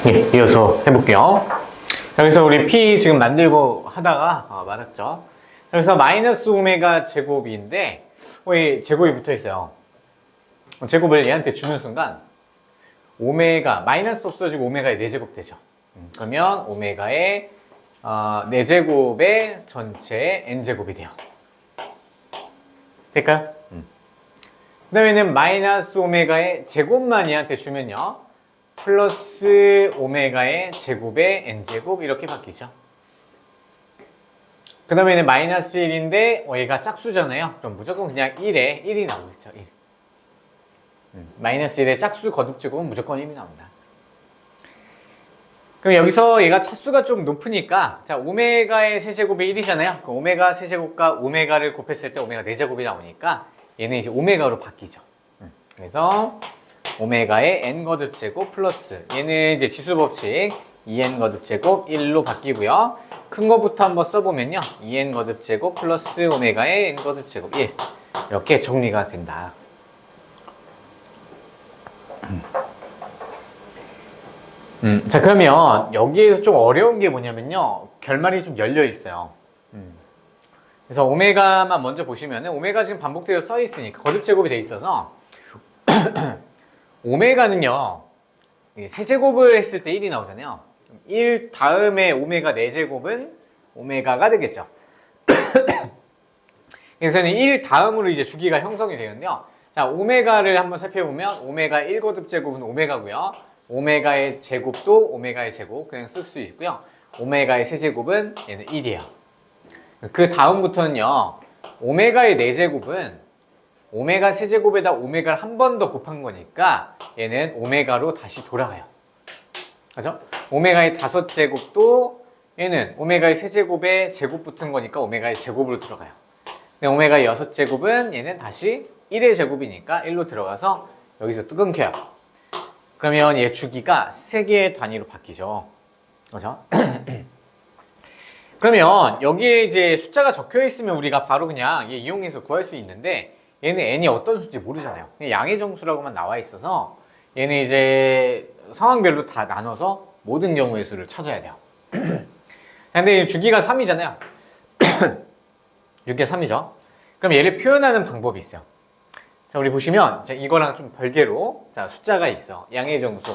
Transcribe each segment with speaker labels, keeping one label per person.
Speaker 1: 예, 이어서 해볼게요. 여기서 우리 P 지금 만들고 하다가 말았죠. 여기서 마이너스 오메가 제곱인데 이 제곱이 붙어 있어요. 제곱을 얘한테 주는 순간 오메가 마이너스 없어지고 오메가의 4제곱 되죠. 그러면 오메가의 4제곱의 전체 n제곱이 돼요. 될까요? 그 다음에는 마이너스 오메가의 제곱만 얘한테 주면요 플러스 오메가의 제곱의 n제곱 이렇게 바뀌죠. 그 다음에는 마이너스 1인데 얘가 짝수잖아요. 그럼 무조건 그냥 1에 1이 나오겠죠. 1. 마이너스 1의 짝수 거듭제곱은 무조건 1이 나온다. 그럼 여기서 얘가 차수가 좀 높으니까 자 오메가의 세제곱이 1이잖아요. 그럼 오메가 세제곱과 오메가를 곱했을 때 오메가 4제곱이 나오니까 얘는 이제 오메가로 바뀌죠. 그래서 오메가의 n 거듭제곱 플러스 얘는 이제 지수법칙 2n 거듭제곱 1로 바뀌고요. 큰 거부터 한번 써보면요 2n 거듭제곱 플러스 오메가의 n 거듭제곱 1 이렇게 정리가 된다. 자 그러면 여기에서 좀 어려운 게 뭐냐면요 결말이 좀 열려 있어요. 그래서 오메가만 먼저 보시면은 오메가 지금 반복되어 써 있으니까 거듭제곱이 돼 있어서 오메가는요 세제곱을 했을 때 1이 나오잖아요. 1 다음에 오메가 4제곱은 오메가가 되겠죠. 그래서는 1 다음으로 이제 주기가 형성이 되는데요. 자 오메가를 한번 살펴보면 오메가 1거듭제곱은 오메가고요. 오메가의 제곱도 오메가의 제곱 그냥 쓸 수 있고요. 오메가의 세제곱은 얘는 1이에요. 그 다음부터는요 오메가의 4제곱은 오메가 세제곱에다 오메가를 한 번 더 곱한 거니까 얘는 오메가로 다시 돌아가요. 그죠? 오메가의 5제곱도 얘는 오메가의 세제곱에 제곱 붙은 거니까 오메가의 제곱으로 들어가요. 근데 오메가의 6제곱은 얘는 다시 1의 제곱이니까 1로 들어가서 여기서 또 끊겨요. 그러면 얘 주기가 3개의 단위로 바뀌죠. 그죠? 그러면 여기에 이제 숫자가 적혀 있으면 우리가 바로 그냥 얘 이용해서 구할 수 있는데 얘는 n이 어떤 수인지 모르잖아요. 그냥 양의 정수라고만 나와 있어서 얘는 이제 상황별로 다 나눠서 모든 경우의 수를 찾아야 돼요. 근데 주기가 3이잖아요. 6의 3이죠. 그럼 얘를 표현하는 방법이 있어요. 자, 우리 보시면 자, 이거랑 좀 별개로 자, 숫자가 있어. 양의 정수.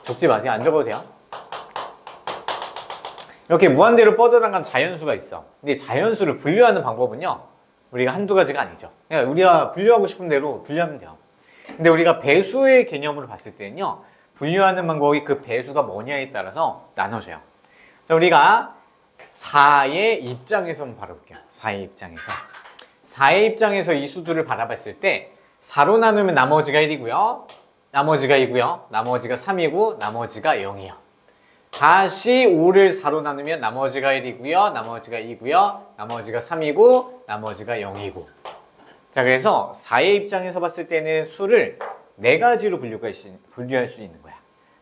Speaker 1: 적지 마세요. 안 적어도 돼요. 이렇게 무한대로 뻗어나간 자연수가 있어. 근데 자연수를 분류하는 방법은요. 우리가 한두 가지가 아니죠. 그러니까 우리가 분류하고 싶은 대로 분류하면 돼요. 근데 우리가 배수의 개념으로 봤을 때는요. 분류하는 방법이 그 배수가 뭐냐에 따라서 나눠져요. 자, 우리가 4의 입장에서 한번 바라볼게요. 4의 입장에서. 4의 입장에서 이 수들을 바라봤을 때 4로 나누면 나머지가 1이고요. 나머지가 2고요. 나머지가 3이고 나머지가 0이에요. 다시 5를 4로 나누면 나머지가 1이고요. 나머지가 2고요. 나머지가 3이고 나머지가 0이고. 자, 그래서 4의 입장에서 봤을 때는 수를 4가지로 분류할 수 있는 거야.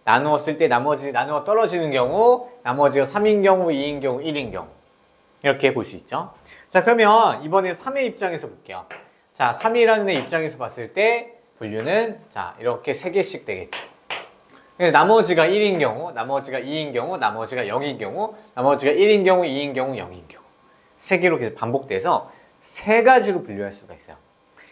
Speaker 1: 나누었을 때 나누어 떨어지는 경우, 나머지가 3인 경우, 2인 경우, 1인 경우. 이렇게 볼 수 있죠. 자, 그러면 이번에 3의 입장에서 볼게요. 자, 3이라는 애 입장에서 봤을 때 분류는 자, 이렇게 3개씩 되겠죠. 나머지가 1인 경우, 나머지가 2인 경우, 나머지가 0인 경우, 나머지가 1인 경우, 2인 경우, 0인 경우. 3개로 계속 반복돼서 3가지로 분류할 수가 있어요.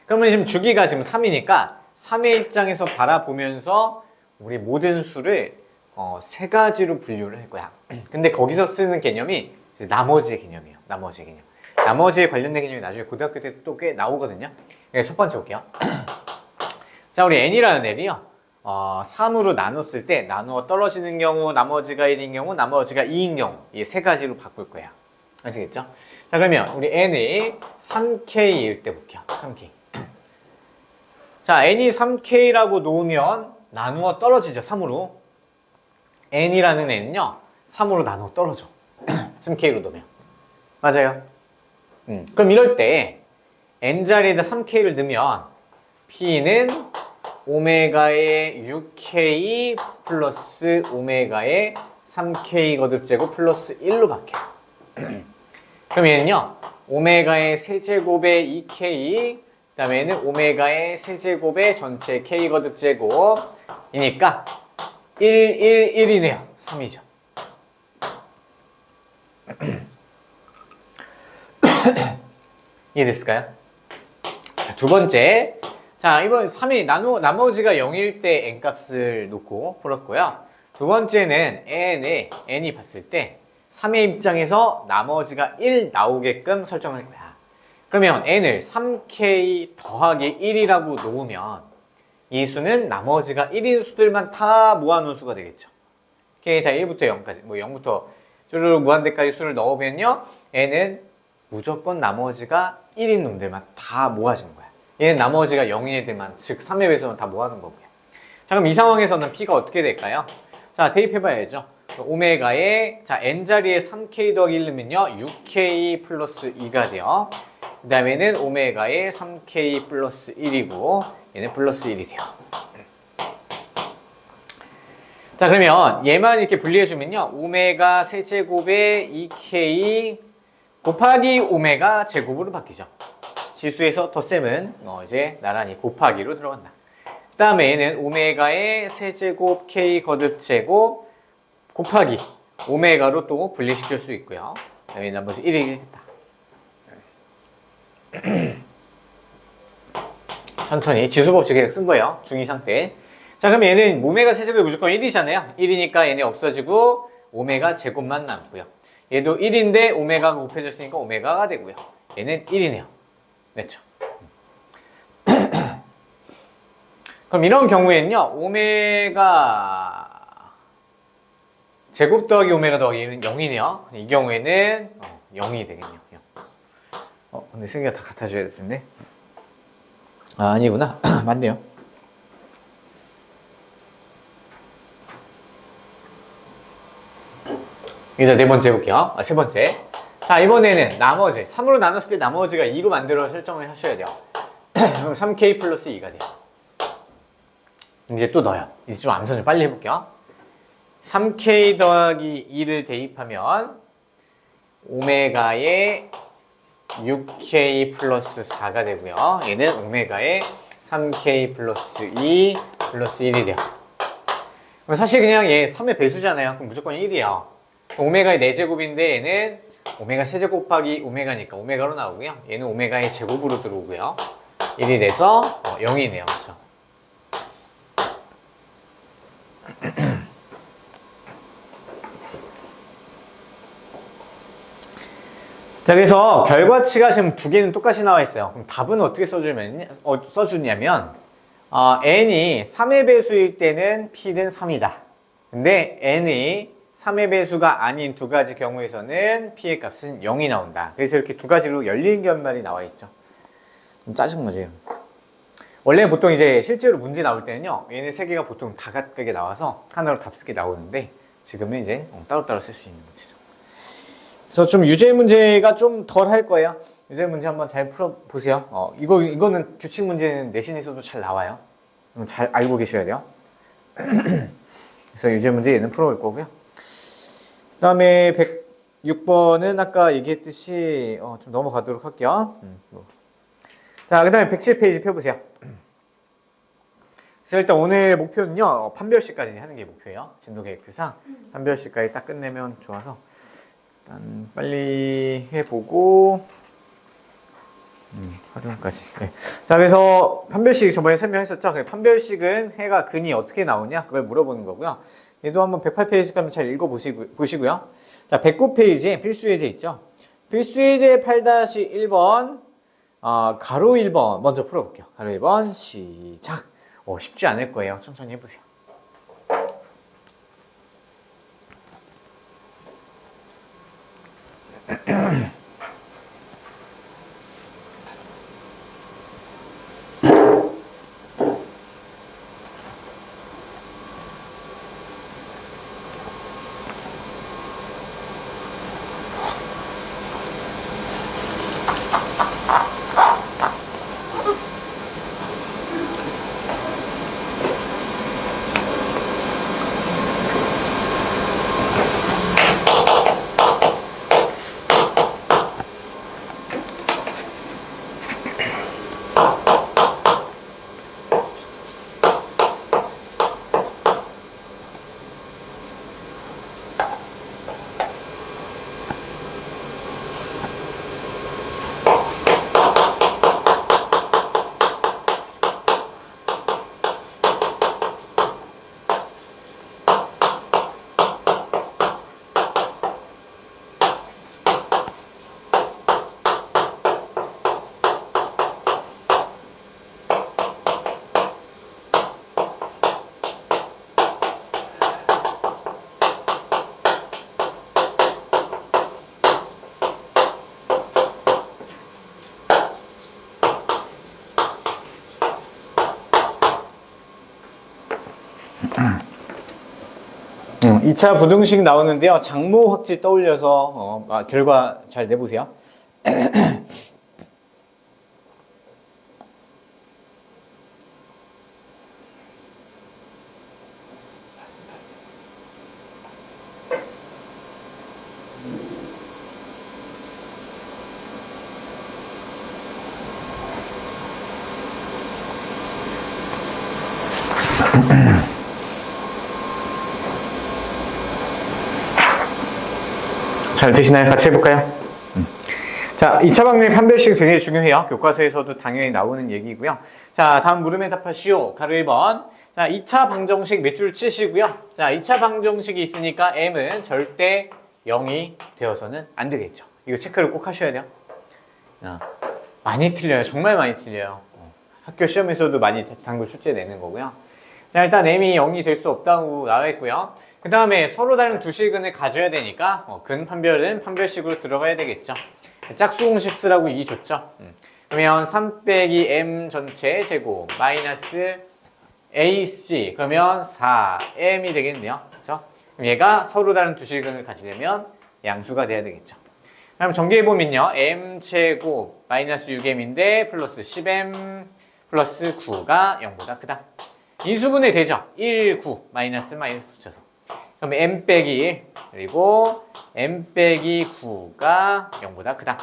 Speaker 1: 그러면 지금 주기가 지금 3이니까 3의 입장에서 바라보면서 우리 모든 수를 3가지로 분류를 할 거야. 근데 거기서 쓰는 개념이 나머지의 개념이에요. 나머지의 개념. 나머지에 관련된 개념이 나중에 고등학교 때 또 꽤 나오거든요. 첫 번째 볼게요. 자, 우리 n이라는 애이요. 3으로 나눴을 때 나누어 떨어지는 경우, 나머지가 1인 경우, 나머지가 2인 경우 이 3가지로 바꿀 거야. 아시겠죠? 자, 그러면 우리 n이 3k일 때 볼게요. 3k. 자, n이 3k라고 놓으면 나누어 떨어지죠. 3으로. n이라는 애는요. 3으로 나누어 떨어져. 3k로 놓으면. 맞아요? 그럼 이럴 때 n자리에다 3k를 넣으면 p는 오메가의 6k 플러스 오메가의 3k 거듭제곱 플러스 1로 바뀌어요. 그럼 얘는요 오메가의 세제곱의 2k 그 다음에는 오메가의 세제곱의 전체 k 거듭제곱이니까 1, 1, 1이네요. 3이죠. 이해됐을까요? 자, 두 번째. 자, 이번 3이 나머지가 0일 때 n값을 놓고 풀었고요. 두 번째는 n이 봤을 때 3의 입장에서 나머지가 1 나오게끔 설정할 거야. 그러면 n을 3k 더하기 1이라고 놓으면 이 수는 나머지가 1인 수들만 다 모아놓은 수가 되겠죠. k 다 1부터 0까지, 뭐 0부터 쭈르륵 무한대까지 수를 넣으면요, n은 무조건 나머지가 1인 놈들만 다 모아지는 거야. 얘는 나머지가 0인 애들만, 즉 3의 배수만 다 모아놓은 거고요. 자, 그럼 이 상황에서는 p가 어떻게 될까요? 자, 대입해봐야죠. 오메가에, 자, n자리에 3k 더하기 1이면요 6k 플러스 2가 돼요. 그 다음에는 오메가에 3k 플러스 1이고 얘는 플러스 1이 돼요. 자, 그러면 얘만 이렇게 분리해주면요 오메가 세제곱에 2k 곱하기 오메가 제곱으로 바뀌죠. 지수에서 덧셈은 이제 나란히 곱하기로 들어간다. 그 다음에 얘는 오메가의 세제곱 k 거듭 제곱 곱하기 오메가로 또 분리시킬 수 있고요. 여기 나머지 1이 됐다. 천천히 지수법칙에 쓴 거예요. 중2 상태. 자, 그럼 얘는 오메가 세제곱이 무조건 1이잖아요. 1이니까 얘네 없어지고 오메가 제곱만 남고요. 얘도 1인데 오메가가 곱해졌으니까 오메가가 되고요. 얘는 1이네요. 됐죠? 그럼 이런 경우에는요, 오메가 제곱 더하기 오메가 더하기는 0이네요. 이 경우에는 0이 되겠네요. 근데 세 개가 다 같아져야 될 텐데. 아, 아니구나. 맞네요. 이제 네 번째 해볼게요. 세 번째. 자, 이번에는 나머지 3으로 나눴을 때 나머지가 2로 만들어 설정을 하셔야 돼요. 그럼 3k 플러스 2가 돼요. 이제 또 넣어요. 이제 좀 암선 좀 빨리 해볼게요. 3k 더하기 2를 대입하면 오메가의 6k 플러스 4가 되고요. 얘는 오메가의 3k 플러스 2 플러스 1이 돼요. 그럼 사실 그냥 얘 3의 배수잖아요. 그럼 무조건 1이에요. 오메가의 4제곱인데 얘는 오메가 세제곱 곱하기 오메가니까 오메가로 나오고요. 얘는 오메가의 제곱으로 들어오고요. 1이 돼서 0이네요. 그렇죠? 자, 그래서 결과치가 지금 두 개는 똑같이 나와 있어요. 그럼 답은 어떻게 써주냐면 n이 3의 배수일 때는 p는 3이다. 근데 n이 3의 배수가 아닌 두 가지 경우에서는 p의 값은 0이 나온다. 그래서 이렇게 두 가지로 열린 결말이 나와 있죠. 좀 짜증나지. 원래 보통 이제 실제로 문제 나올 때는요, 얘네 세 개가 보통 다 각각에 나와서 하나로 답 쓰게 나오는데 지금은 이제 따로따로 쓸 수 있는 문제죠. 그래서 좀 유제 문제가 좀 덜 할 거예요. 유제 문제 한번 잘 풀어보세요. 이거는 규칙 문제는 내신에서도 잘 나와요. 잘 알고 계셔야 돼요. 그래서 유제 문제 얘는 풀어볼 거고요. 그 다음에 106번은 아까 얘기했듯이 좀 넘어가도록 할게요. 자, 그 다음에 107페이지 펴보세요. 그래서 일단 오늘 목표는요, 판별식까지 하는 게 목표예요. 진도계획표상 판별식까지 딱 끝내면 좋아서 일단 빨리 해보고 활용까지. 네. 자, 그래서 판별식 저번에 설명했었죠. 판별식은 해가 근이 어떻게 나오냐 그걸 물어보는 거고요. 얘도 한번 108페이지 가면 잘 읽어보시고요. 자, 109페이지에 필수예제 있죠. 필수예제 8-1번 가로 1번 먼저 풀어볼게요. 가로 1번 시작. 쉽지 않을 거예요. 천천히 해보세요. 2차 부등식 나오는데요. 장모 확지 떠올려서 결과 잘 내보세요. 잘 되시나요? 같이 해볼까요? 자, 2차 방정의 판별식 굉장히 중요해요. 교과서에서도 당연히 나오는 얘기고요. 자, 다음 물음에 답하시오. 가로 1번. 자, 2차 방정식 몇 줄 치시고요. 자, 2차 방정식이 있으니까 m은 절대 0이 되어서는 안 되겠죠. 이거 체크를 꼭 하셔야 돼요. 많이 틀려요. 정말 많이 틀려요. 학교 시험에서도 많이 단글 출제 내는 거고요. 자, 일단 m이 0이 될 수 없다고 나와 있고요. 그 다음에 서로 다른 두 실근을 가져야 되니까 근 판별은 판별식으로 들어가야 되겠죠. 짝수 공식 쓰라고 이 줬죠. 그러면 3 빼기 m 전체 제곱 마이너스 ac 그러면 4m이 되겠네요. 그렇죠? 그럼 얘가 서로 다른 두 실근을 가지려면 양수가 돼야 되겠죠. 그럼 전개해 보면요. m 제곱 마이너스 6m인데 플러스 10m 플러스 9가 0보다 크다. 인수분해 되죠? 1, 9 마이너스 붙여서. 그럼 m 빼기 1 그리고 m 빼기 9가 0보다 크다.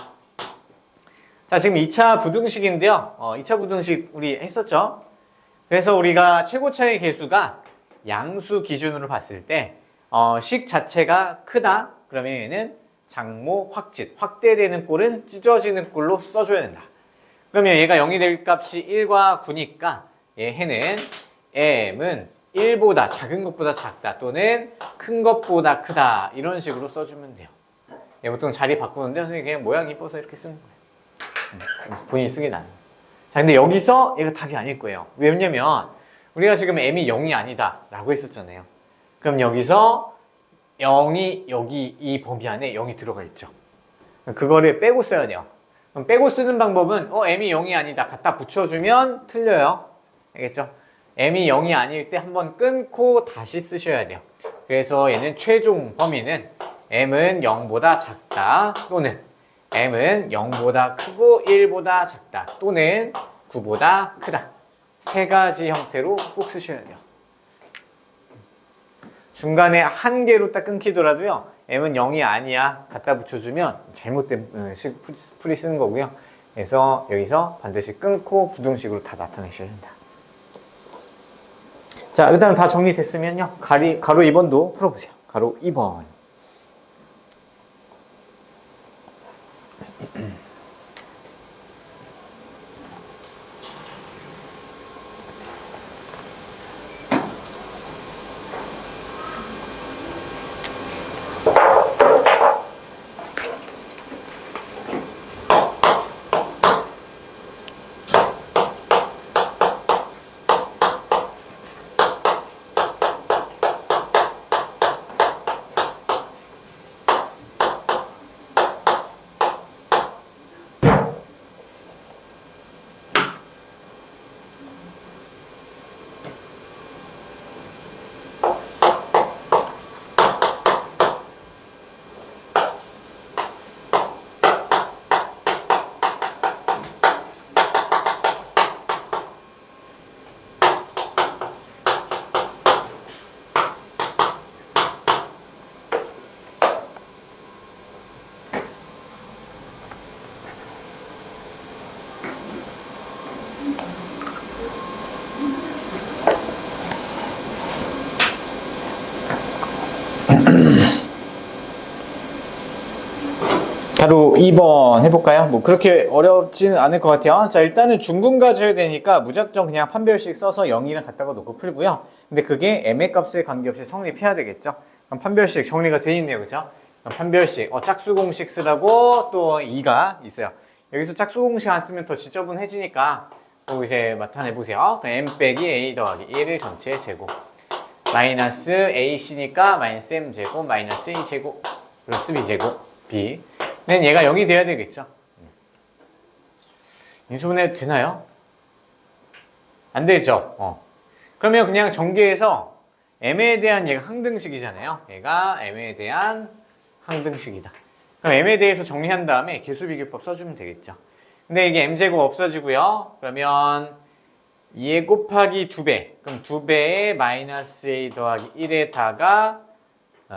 Speaker 1: 자, 지금 2차 부등식인데요. 2차 부등식 우리 했었죠? 그래서 우리가 최고차의 개수가 양수 기준으로 봤을 때 식 자체가 크다. 그러면 얘는 장모 확짓, 확대되는 꼴은 찢어지는 꼴로 써줘야 된다. 그러면 얘가 0이 될 값이 1과 9니까 얘는 m은 1보다 작은 것보다 작다 또는 큰 것보다 크다 이런 식으로 써주면 돼요. 얘 보통 자리 바꾸는데 선생님 그냥 모양이 이뻐서 이렇게 쓰는 거예요. 본인이 쓰긴 안 해요. 자, 근데 여기서 얘가 답이 아닐 거예요. 왜냐면 우리가 지금 m이 0이 아니다 라고 했었잖아요. 그럼 여기서 0이 여기 이 범위 안에 0이 들어가 있죠. 그거를 빼고 써야 돼요. 그럼 빼고 쓰는 방법은 m이 0이 아니다 갖다 붙여주면 틀려요. 알겠죠? m이 0이 아닐 때 한번 끊고 다시 쓰셔야 돼요. 그래서 얘는 최종 범위는 m은 0보다 작다 또는 m은 0보다 크고 1보다 작다 또는 9보다 크다. 세 가지 형태로 꼭 쓰셔야 돼요. 중간에 한 개로 딱 끊기더라도요. m은 0이 아니야 갖다 붙여주면 잘못된 풀이 쓰는 거고요. 그래서 여기서 반드시 끊고 부등식으로 다 나타내셔야 된다. 자, 일단 다 정리됐으면요. 가로 2번도 풀어보세요. 가로 2번. 가로 2번 해볼까요? 뭐 그렇게 어렵지는 않을 것 같아요. 자, 일단은 중근 가져야 되니까 무작정 그냥 판별식 써서 0이랑 갖다가 놓고 풀고요. 근데 그게 m의 값에 관계없이 성립해야 되겠죠. 그럼 판별식 정리가 돼 있네요. 그죠? 그럼 판별식, 짝수 공식 쓰라고 또 2가 있어요. 여기서 짝수 공식 안 쓰면 더 지저분해지니까 또 이제 나타내보세요. m 빼기 a 더하기 1을 전체 제곱 마이너스 ac니까 마이너스 m 제곱 마이너스 a 제곱 플러스 b 제곱 b 는 얘가 0이 돼야 되겠죠. 인수분해 되나요? 안 되죠. 그러면 그냥 전개해서 m에 대한 얘가 항등식이잖아요. 얘가 m에 대한 항등식이다. 그럼 m에 대해서 정리한 다음에 개수비교법 써주면 되겠죠. 근데 이게 m제곱 없어지고요. 그러면 2에 곱하기 2배. 그럼 2배에 마이너스 a 더하기 1에다가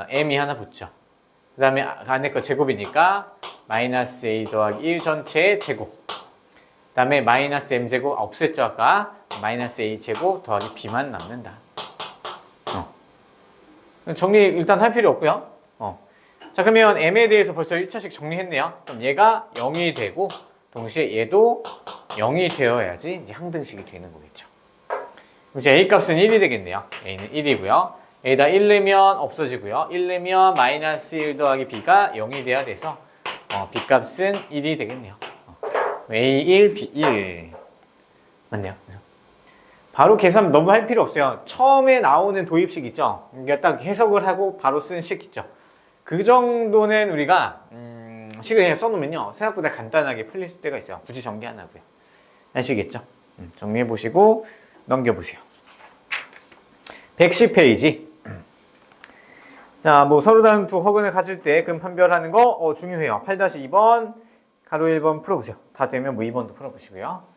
Speaker 1: m이 하나 붙죠. 그 다음에 안에 거 제곱이니까 마이너스 a 더하기 1 전체의 제곱. 그 다음에 마이너스 m제곱 없앴죠 아까. 마이너스 a 제곱 더하기 b만 남는다. 정리 일단 할 필요 없고요. 자 그러면 m에 대해서 벌써 1차식 정리했네요. 그럼 얘가 0이 되고 동시에 얘도 0이 되어야지 이제 항등식이 되는 거겠죠. 이제 a 값은 1이 되겠네요. a는 1이고요. a에다 1 넣으면 없어지고요. 1 넣으면 마이너스 1 더하기 b가 0이 돼야 돼서 b 값은 1이 되겠네요. a1, b1 맞네요. 바로 계산 너무 할 필요 없어요. 처음에 나오는 도입식 있죠. 이게 딱 해석을 하고 바로 쓰는 식 있죠. 그 정도는 우리가 식을 그냥 써놓으면요 생각보다 간단하게 풀릴 때가 있어요. 굳이 정리 안 하고요. 아시겠죠? 정리해 보시고 넘겨보세요. 110페이지. 자, 뭐 서로 다른 두 허근을 가질 때 근 판별하는 거 중요해요. 8-2번 가로 1번 풀어보세요. 다 되면 뭐 2번도 풀어보시고요.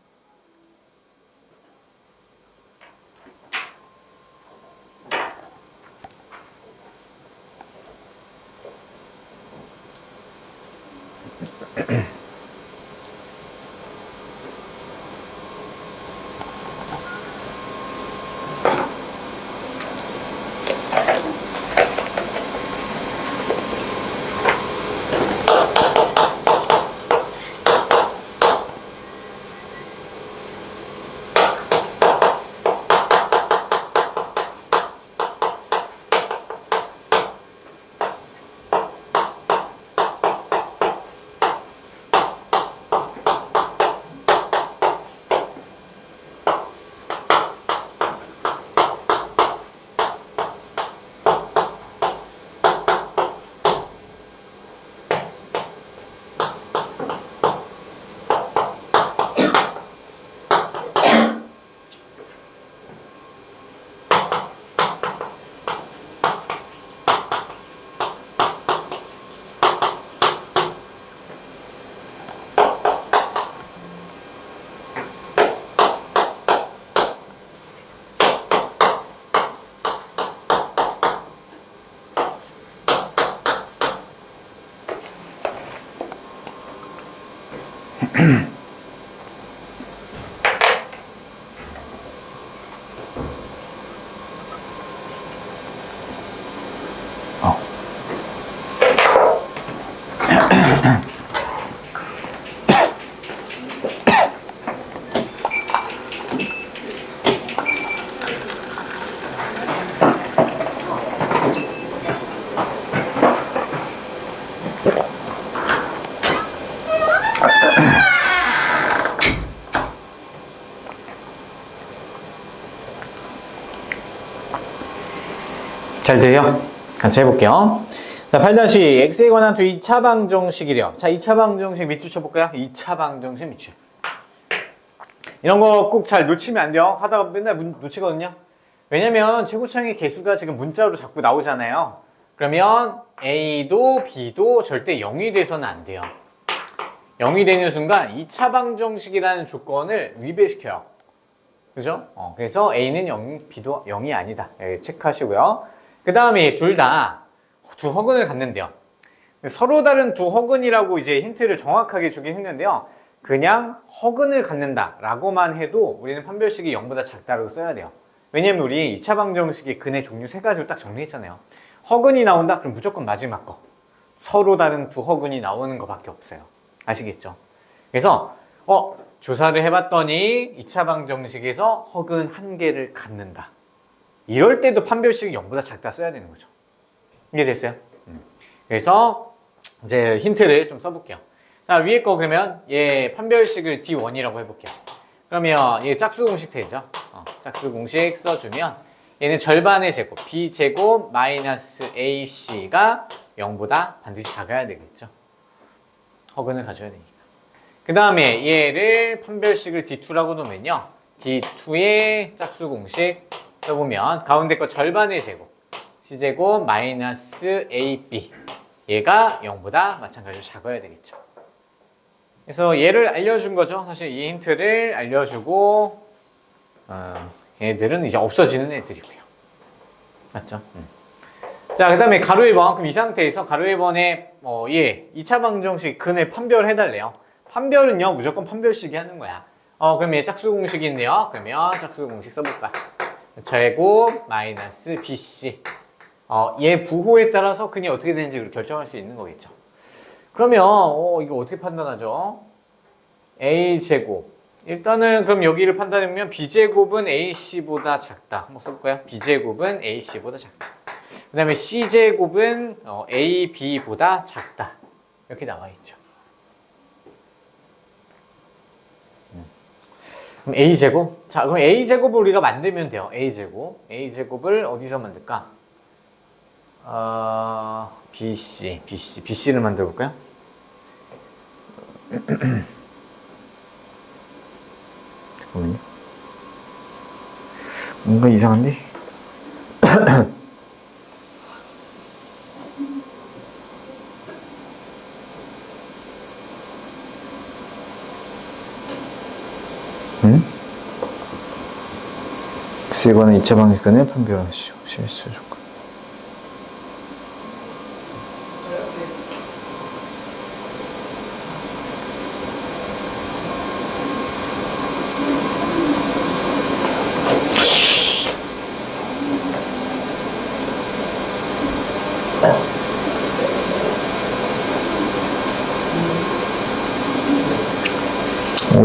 Speaker 1: 잘 돼요? 같이 해볼게요. 자, 8-x에 관한 두 2차 방정식이래요. 자, 2차 방정식 밑줄 쳐볼까요? 2차 방정식 밑줄. 이런 거 꼭 잘 놓치면 안 돼요. 하다가 맨날 놓치거든요. 왜냐면 최고창의 개수가 지금 문자로 자꾸 나오잖아요. 그러면 A도 B도 절대 0이 돼서는 안 돼요. 0이 되는 순간 2차 방정식이라는 조건을 위배시켜요. 그죠? 그래서 A는 0, B도 0이 아니다. 체크하시고요. 그 다음에 둘 다 두 허근을 갖는데요. 서로 다른 두 허근이라고 이제 힌트를 정확하게 주긴 했는데요. 그냥 허근을 갖는다 라고만 해도 우리는 판별식이 0보다 작다고 써야 돼요. 왜냐면 우리 2차 방정식의 근의 종류 세 가지로 딱 정리했잖아요. 허근이 나온다? 그럼 무조건 마지막 거. 서로 다른 두 허근이 나오는 것밖에 없어요. 아시겠죠? 그래서 조사를 해봤더니 2차 방정식에서 허근 한 개를 갖는다. 이럴 때도 판별식이 0보다 작다 써야 되는 거죠. 이해됐어요? 그래서 이제 힌트를 좀 써볼게요. 자, 위에 거 그러면 얘 판별식을 D1이라고 해볼게요. 그러면 얘 짝수 공식 되죠? 짝수 공식 써주면 얘는 절반의 제곱, B제곱 마이너스 AC가 0보다 반드시 작아야 되겠죠? 허근을 가져야 되니까. 그 다음에 얘를 판별식을 D2라고 놓으면요. D2의 짝수 공식 써보면 가운데 거 절반의 제곱 c제곱 마이너스 ab 얘가 0보다 마찬가지로 작아야 되겠죠. 그래서 얘를 알려준 거죠. 사실 이 힌트를 알려주고 얘들은 이제 없어지는 애들이고요. 맞죠? 자, 그 다음에 가로 1번. 그럼 이 상태에서 가로 1번에 얘 2차 방정식 근을 판별해달래요. 판별은요 무조건 판별식이 하는 거야. 그럼 얘 짝수 공식이 있네요. 그러면 짝수 공식 써볼까? 제곱 마이너스 bc 얘 부호에 따라서 근이 어떻게 되는지 결정할 수 있는 거겠죠. 그러면 이거 어떻게 판단하죠? a제곱 일단은 그럼 여기를 판단하면 b제곱은 ac보다 작다. 한번 써볼까요? b제곱은 ac보다 작다. 그 다음에 c제곱은 ab보다 작다. 이렇게 나와 있죠. 그럼 a제곱? 자, 그럼 a제곱을 우리가 만들면 돼요. a제곱을 어디서 만들까? bc를 만들어 볼까요? 잠깐만요. 뭔가 이상한데? X에 관한 2차 방정식근을 판별하시오. 실수 조건.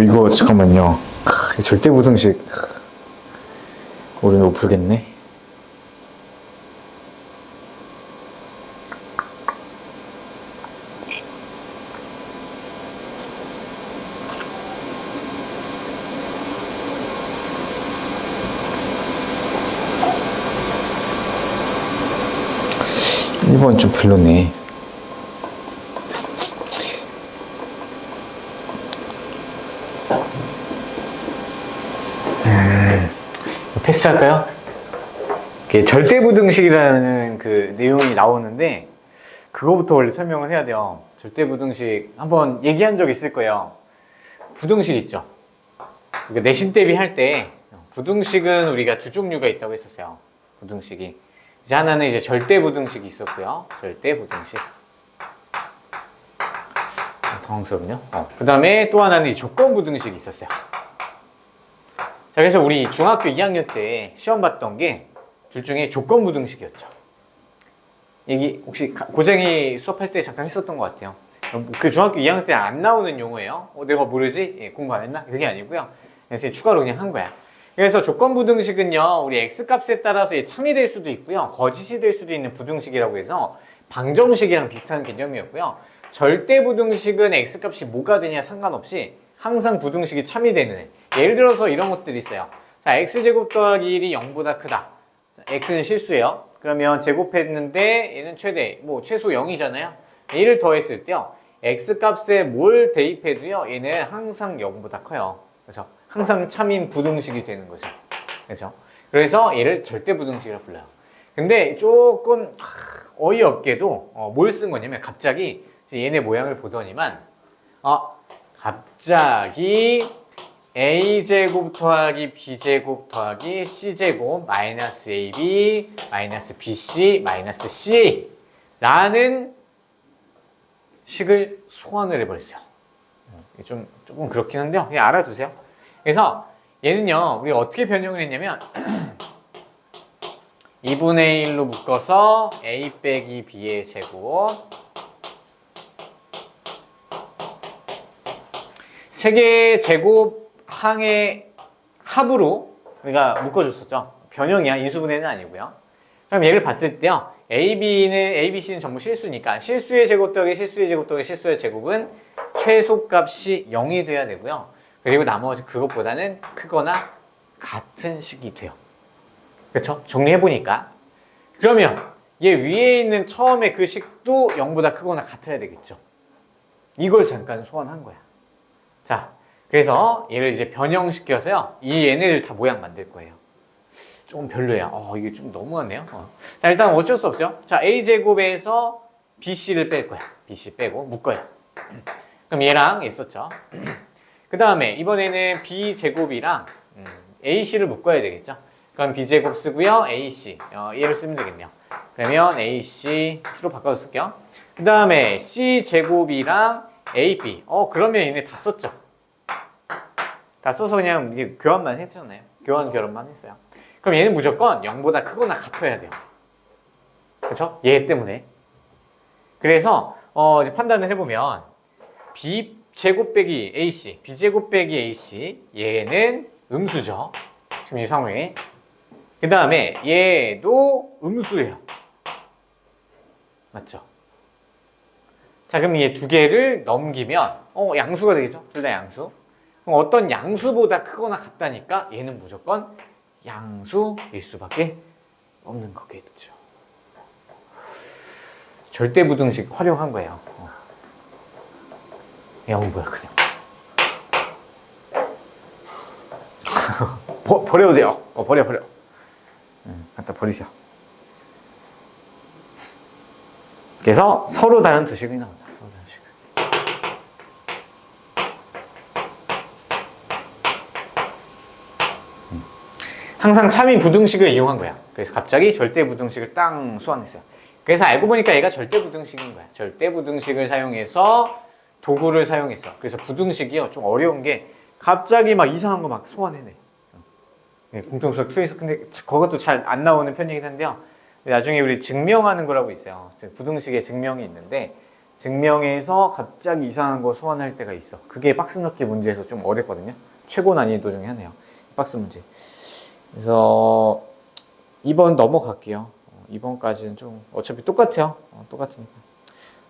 Speaker 1: 이거 잠깐만요. 절대부등식 우리는 못 풀겠네. (1번) 좀 별로네. 패스할까요? 절대부등식이라는 그 내용이 나오는데 그거부터 원래 설명을 해야 돼요. 절대부등식 한번 얘기한 적 있을 거예요. 부등식 있죠. 그러니까 내신 대비 할 때 부등식은 우리가 두 종류가 있다고 했었어요. 부등식이 이제 하나는 이제 절대부등식이 있었고요. 절대부등식. 당황스럽네요. 그 다음에 또 하나는 조건부등식이 있었어요. 자, 그래서 우리 중학교 2학년 때 시험 봤던 게 둘 중에 조건부등식이었죠. 얘기 혹시 고쟁이 수업할 때 잠깐 했었던 것 같아요. 그 중학교 2학년 때 안 나오는 용어예요. 내가 모르지? 공부 안 했나? 그게 아니고요. 그래서 추가로 그냥 한 거야. 그래서 조건부등식은요, 우리 x값에 따라서 참이 될 수도 있고요, 거짓이 될 수도 있는 부등식이라고 해서 방정식이랑 비슷한 개념이었고요. 절대부등식은 x값이 뭐가 되냐 상관없이 항상 부등식이 참이 되는 애. 예를 들어서 이런 것들이 있어요. 자, x제곱 더하기 1이 0보다 크다. 자, x는 실수예요. 그러면 제곱했는데 얘는 최대, 최소 0이잖아요. 1을 더했을 때요, x값에 뭘 대입해도요, 얘는 항상 0보다 커요. 그렇죠? 항상 참인 부등식이 되는 거죠. 그렇죠? 그래서 얘를 절대부등식이라고 불러요. 근데 조금 어이없게도 뭘 쓴 거냐면 갑자기 얘네 모양을 보더니만 갑자기 a제곱 더하기 b제곱 더하기 c제곱 마이너스 ab 마이너스 bc 마이너스 ca 라는 식을 소환을 해버렸어요. 조금 그렇긴 한데요. 그냥 알아두세요. 그래서 얘는요, 우리가 어떻게 변형을 했냐면 2분의 1로 묶어서 a 빼기 b의 제곱 세 개의 제곱 항의 합으로 우리가 묶어줬었죠. 변형이야. 인수분해는 아니고요. 그럼 얘를 봤을 때요, ABC는 전부 실수니까 실수의 제곱 더하기 실수의 제곱 더하기 실수의 제곱은 최소값이 0이 돼야 되고요. 그리고 나머지 그것보다는 크거나 같은 식이 돼요. 그렇죠? 정리해보니까. 그러면 얘 위에 있는 처음에 그 식도 0보다 크거나 같아야 되겠죠. 이걸 잠깐 소환한 거야. 자, 그래서 얘를 이제 변형시켜서요, 이 얘네들 다 모양 만들 거예요. 좀 별로야. 이게 좀 너무하네요. 자, 일단 어쩔 수 없죠. 자, a제곱에서 bc를 뺄 거야. bc 빼고 묶어요. 그럼 얘랑 얘 썼죠. 그 다음에 이번에는 b제곱이랑 ac를 묶어야 되겠죠. 그럼 b제곱 쓰고요. ac 얘를 쓰면 되겠네요. 그러면 ac로 바꿔서 쓸게요. 그 다음에 c제곱이랑 ab 그러면 얘네 다 썼죠. 다 써서 그냥 이게 교환만 했잖아요. 결혼만 했어요. 그럼 얘는 무조건 0보다 크거나 같아야 돼요. 그렇죠? 얘 때문에. 그래서 이제 판단을 해보면 b제곱 빼기 ac, b제곱 빼기 ac 얘는 음수죠. 지금 이 상황에. 그 다음에 얘도 음수예요. 맞죠? 자, 그럼 얘 두 개를 넘기면 양수가 되겠죠? 둘 다 양수. 그럼 어떤 양수보다 크거나 같다니까 얘는 무조건 양수일 수밖에 없는 거겠죠. 절대부등식 활용한 거예요. 뭐야 그냥 버려도 돼요. 버려. 갖다 버리죠. 그래서 서로 다른 두 식이 나온다. 서로 다른 식. 항상 참이 부등식을 이용한 거야. 그래서 갑자기 절대부등식을 땅 소환했어요. 그래서 알고 보니까 얘가 절대부등식인 거야. 절대부등식을 사용해서 도구를 사용했어. 그래서 부등식이요 좀 어려운 게 갑자기 막 이상한 거 막 소환해내. 공통수학 2에서 근데 그것도 잘 안 나오는 편이긴 한데요. 나중에 우리 증명하는 거라고 있어요. 부등식의 증명이 있는데 증명에서 갑자기 이상한 거 소환할 때가 있어. 그게 박스 넣기 문제에서 좀 어렵거든요. 최고 난이도 중에 하나요. 박스 문제. 그래서 2번 넘어갈게요. 2번까지는 좀 어차피 똑같아요. 똑같으니까.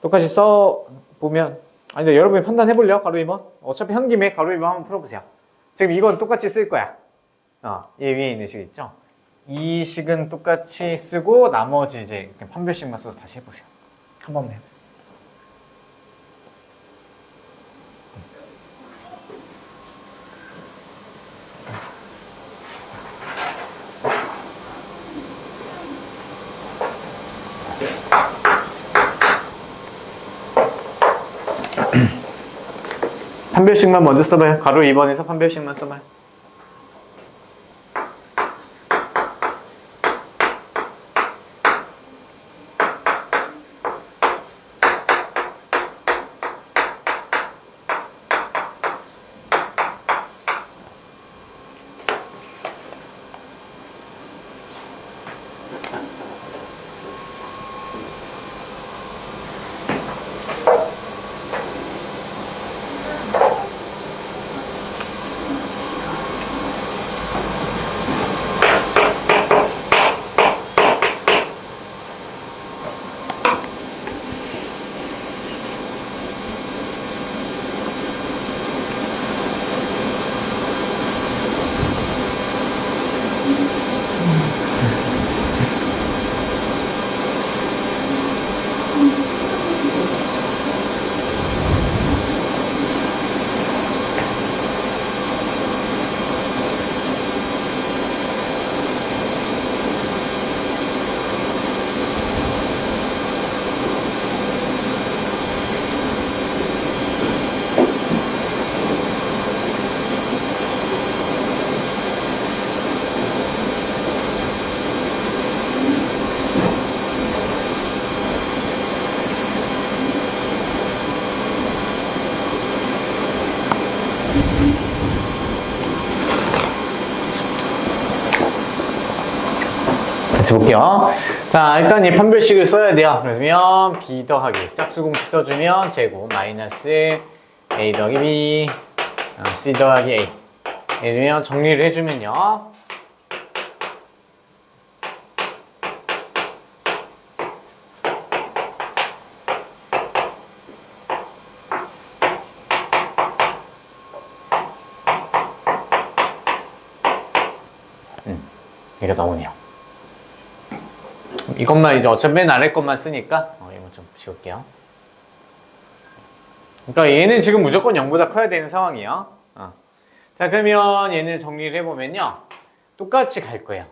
Speaker 1: 똑같이 써보면 근데 여러분이 판단해 볼래요? 가로 2번? 어차피 한 김에 가로 2번 한번 풀어보세요. 지금 이건 똑같이 쓸 거야. 얘 위에 있는 식 있죠? 이 식은 똑같이 쓰고 나머지 이제 판별식만 써서 다시 해보세요. 한 번만 해보세요. 판별식만 먼저 써봐요. 가로 2번에서 판별식만 써봐요. 같이 볼게요. 자, 일단 이 판별식을 써야 돼요. 그러면 b 더하기 짝수공식 써주면 제곱 마이너스 a 더하기 b c 더하기 a 이러면 정리를 해주면요. 이게 나오네요. 이것만 이제 어차피 맨 아래 것만 쓰니까 이거 좀 지울게요. 그러니까 얘는 지금 무조건 0보다 커야 되는 상황이에요. 자, 그러면 얘는 정리를 해보면요. 똑같이 갈 거예요.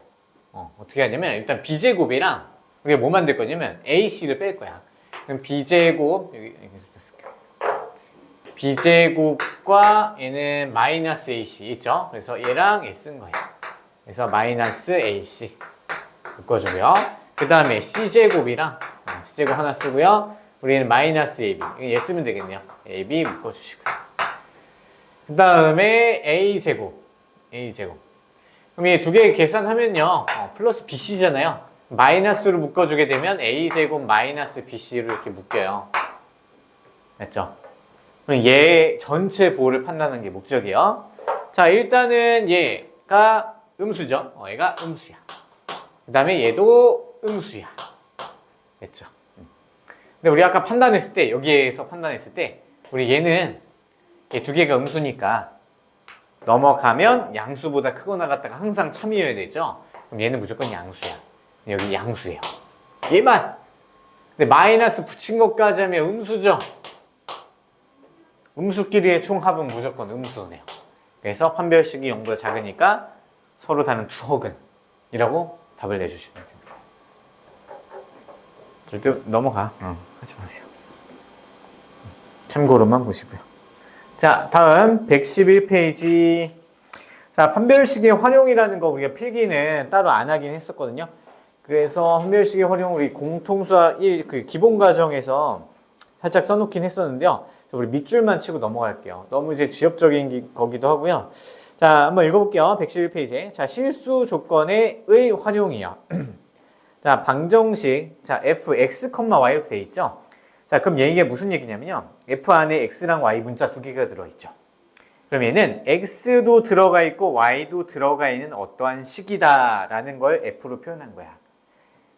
Speaker 1: 어떻게 하냐면 일단 b제곱이랑 우리가 뭐 만들 거냐면 ac를 뺄 거야. 그럼 b제곱 여기서 쓸게요. b제곱과 얘는 마이너스 ac 있죠? 그래서 얘랑 얘 쓴 거예요. 그래서 마이너스 ac 묶어주고요. 그 다음에 c제곱이랑 c제곱 하나 쓰고요. 우리는 마이너스 ab 얘 쓰면 되겠네요. ab 묶어주시고요. 그 다음에 a제곱 그럼 이 두 개 계산하면요 플러스 bc잖아요. 마이너스로 묶어주게 되면 a제곱 마이너스 bc로 이렇게 묶여요. 됐죠? 그럼 얘 전체 부호를 판단하는 게 목적이에요. 자, 일단은 얘가 음수죠. 얘가 음수야. 그 다음에 얘도 음수야. 됐죠? 근데 우리 아까 판단했을 때, 여기에서 판단했을 때, 우리 얘는 얘 두 개가 음수니까 넘어가면 양수보다 크거나 같다가 항상 참이어야 되죠? 그럼 얘는 무조건 양수야. 여기 양수예요. 얘만! 근데 마이너스 붙인 것까지 하면 음수죠? 음수끼리의 총합은 무조건 음수네요. 그래서 판별식이 0보다 작으니까 서로 다른 두 혹은이라고 답을 내주시면 됩니다. 절대 넘어가. 하지 마세요. 참고로만 보시고요. 자, 다음 111페이지. 자, 판별식의 활용이라는 거 우리가 필기는 따로 안 하긴 했었거든요. 그래서 판별식의 활용 우리 공통수학 1 그 기본 과정에서 살짝 써놓긴 했었는데요. 우리 밑줄만 치고 넘어갈게요. 너무 이제 지엽적인 거기도 하고요. 자, 한번 읽어볼게요. 111페이지. 자, 실수 조건의 활용이요. 자, 방정식. 자, fx, y 이렇게 돼 있죠. 자, 그럼 이게 무슨 얘기냐면요. f 안에 x랑 y 문자 두 개가 들어있죠. 그럼 얘는 x도 들어가 있고 y도 들어가 있는 어떠한 식이다라는 걸 f로 표현한 거야.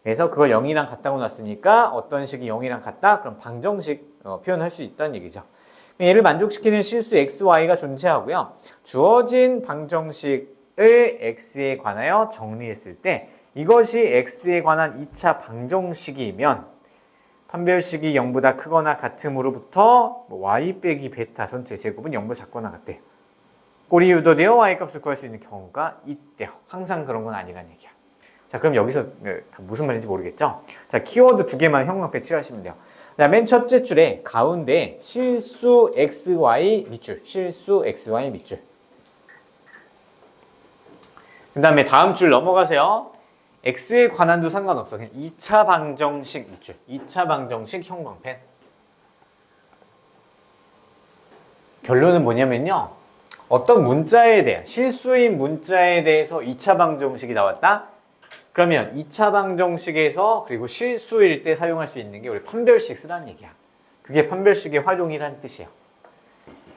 Speaker 1: 그래서 그걸 0이랑 같다고 놨으니까 어떤 식이 0이랑 같다? 그럼 방정식 표현할 수 있다는 얘기죠. 얘를 만족시키는 실수 x, y가 존재하고요. 주어진 방정식을 x에 관하여 정리했을 때 이것이 x에 관한 2차 방정식이면 판별식이 0보다 크거나 같음으로부터 y 빼기 베타 전체 제곱은 0보다 작거나 같대요. 꼴이 유도되어 y 값을 구할 수 있는 경우가 있대요. 항상 그런 건 아니라는 얘기야. 자, 그럼 여기서 무슨 말인지 모르겠죠? 자, 키워드 두 개만 형광펜 칠하시면 돼요. 자, 맨 첫째 줄에 가운데 실수 xy 밑줄, 실수 xy 밑줄. 그 다음에 다음 줄 넘어가세요. x에 관한도 상관없어. 그냥 2차 방정식 밑줄, 2차 방정식 형광펜. 결론은 뭐냐면요. 어떤 문자에 대한, 실수인 문자에 대해서 2차 방정식이 나왔다? 그러면 2차 방정식에서 그리고 실수일 때 사용할 수 있는 게 우리 판별식 쓰라는 얘기야. 그게 판별식의 활용이라는 뜻이에요.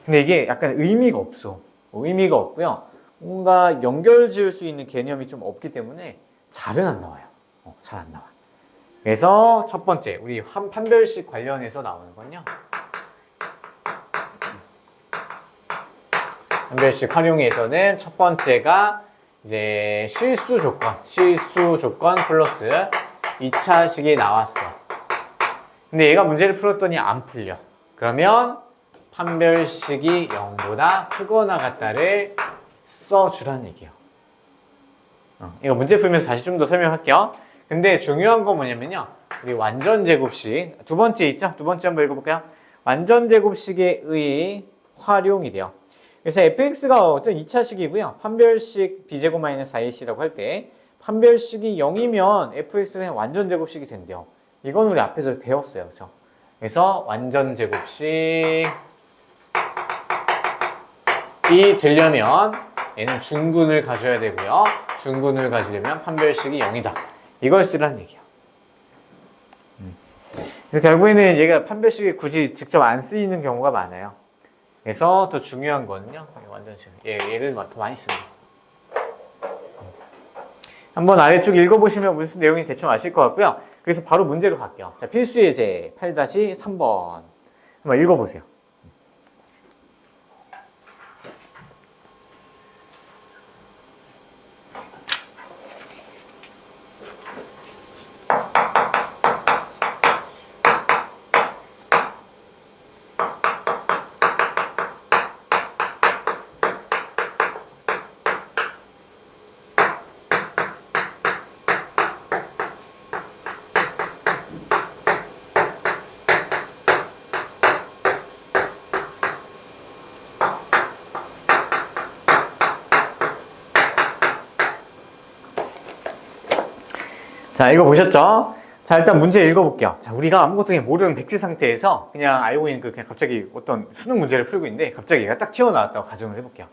Speaker 1: 근데 이게 약간 의미가 없어. 의미가 없고요. 뭔가 연결 지을 수 있는 개념이 좀 없기 때문에 잘은 안 나와요. 잘 안 나와. 그래서 첫 번째, 우리 판별식 관련해서 나오는 건요. 판별식 활용에서는 첫 번째가 이제 실수 조건 플러스 2차식이 나왔어. 근데 얘가 문제를 풀었더니 안 풀려. 그러면 판별식이 0보다 크거나 같다를 써주라는 얘기예요. 이거 문제 풀면서 다시 좀 더 설명할게요. 근데 중요한 건 뭐냐면요. 우리 완전제곱식 두 번째 있죠? 두 번째 한번 읽어볼까요? 완전제곱식의 활용이 돼요. 그래서 fx가 어떤 2차식이고요. 판별식 b제곱 마이너스 4ac라고 할 때 판별식이 0이면 fx가 그냥 완전제곱식이 된대요. 이건 우리 앞에서 배웠어요. 그렇죠? 그래서 완전제곱식이 되려면 얘는 중근을 가져야 되고요. 중근을 가지려면 판별식이 0이다. 이걸 쓰라는 얘기야. 그래서 결국에는 얘가 판별식이 굳이 직접 안 쓰이는 경우가 많아요. 그래서 더 중요한 거는요. 완전식. 얘를 더 많이 쓰는 거예요. 한번 아래 쭉 읽어보시면 무슨 내용이 대충 아실 것 같고요. 그래서 바로 문제로 갈게요. 자, 필수예제 8-3번. 한번 읽어보세요. 자, 이거 보셨죠? 자, 일단 문제 읽어볼게요. 자, 우리가 아무것도 모르는 백지 상태에서 그냥 알고 있는 그냥 갑자기 어떤 수능 문제를 풀고 있는데 갑자기 얘가 딱 튀어나왔다고 가정을 해볼게요.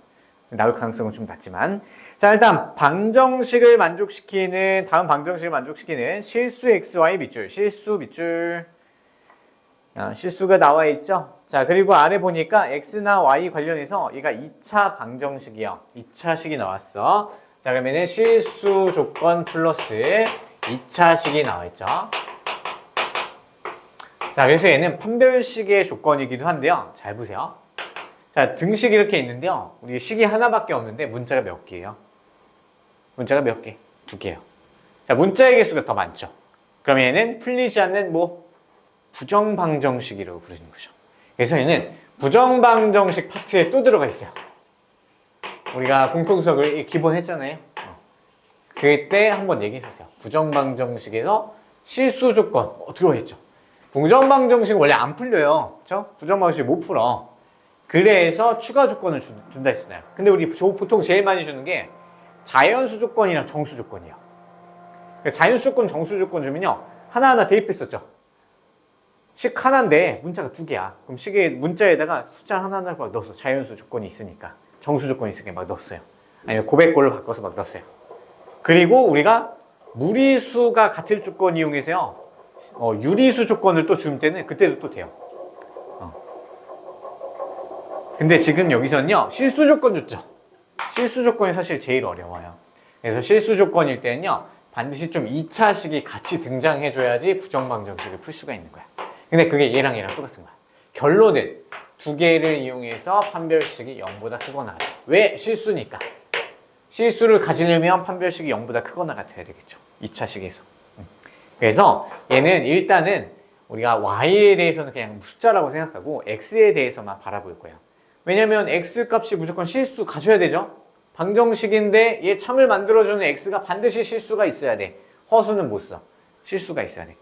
Speaker 1: 나올 가능성은 좀 낮지만. 자, 일단 방정식을 만족시키는, 다음 방정식을 만족시키는 실수 xy 밑줄, 실수 밑줄. 실수가 나와 있죠? 자, 그리고 아래 보니까 x나 y 관련해서 얘가 2차 방정식이요. 2차식이 나왔어. 자, 그러면은 실수 조건 플러스 2차식이 나와 있죠. 자, 그래서 얘는 판별식의 조건이기도 한데요. 잘 보세요. 자, 등식이 이렇게 있는데요. 우리 식이 하나밖에 없는데 문자가 몇 개예요? 문자가 몇 개? 2개예요. 자, 문자의 개수가 더 많죠. 그럼 얘는 풀리지 않는 부정방정식이라고 부르는 거죠. 그래서 얘는 부정방정식 파트에 또 들어가 있어요. 우리가 공통수학을 기본 했잖아요. 그때 한번 얘기했었어요. 부정방정식에서 실수 조건 들어있죠. 부정방정식은 원래 안 풀려요. 그렇죠? 부정방정식 못 풀어. 그래서 추가 조건을 준다 했잖아요. 근데 우리 보통 제일 많이 주는 게 자연수 조건이랑 정수 조건이에요. 자연수 조건, 정수 조건 주면요. 하나하나 대입했었죠. 식 하나인데 문자가 2개야. 그럼 식의 문자에다가 숫자 하나하나 막 넣었어. 자연수 조건이 있으니까. 정수 조건이 있으니까 막 넣었어요. 아니면 고백골을 바꿔서 막 넣었어요. 그리고 우리가 무리수가 같을 조건 이용해서요. 유리수 조건을 또 줄 때는 그때도 또 돼요. 근데 지금 여기서는요. 실수 조건 줬죠. 실수 조건이 사실 제일 어려워요. 그래서 실수 조건일 때는요. 반드시 좀 2차식이 같이 등장해줘야지 부정방정식을 풀 수가 있는 거야. 근데 그게 얘랑 똑같은 거야. 결론은 2개를 이용해서 판별식이 0보다 크거나 같아. 왜? 실수니까. 실수를 가지려면 판별식이 0보다 크거나 같아야 되겠죠. 2차식에서. 그래서 얘는 일단은 우리가 y에 대해서는 그냥 숫자라고 생각하고 x에 대해서만 바라볼 거예요. 왜냐면 x 값이 무조건 실수 가져야 되죠. 방정식인데 얘 참을 만들어주는 x가 반드시 실수가 있어야 돼. 허수는 못 써. 실수가 있어야 돼.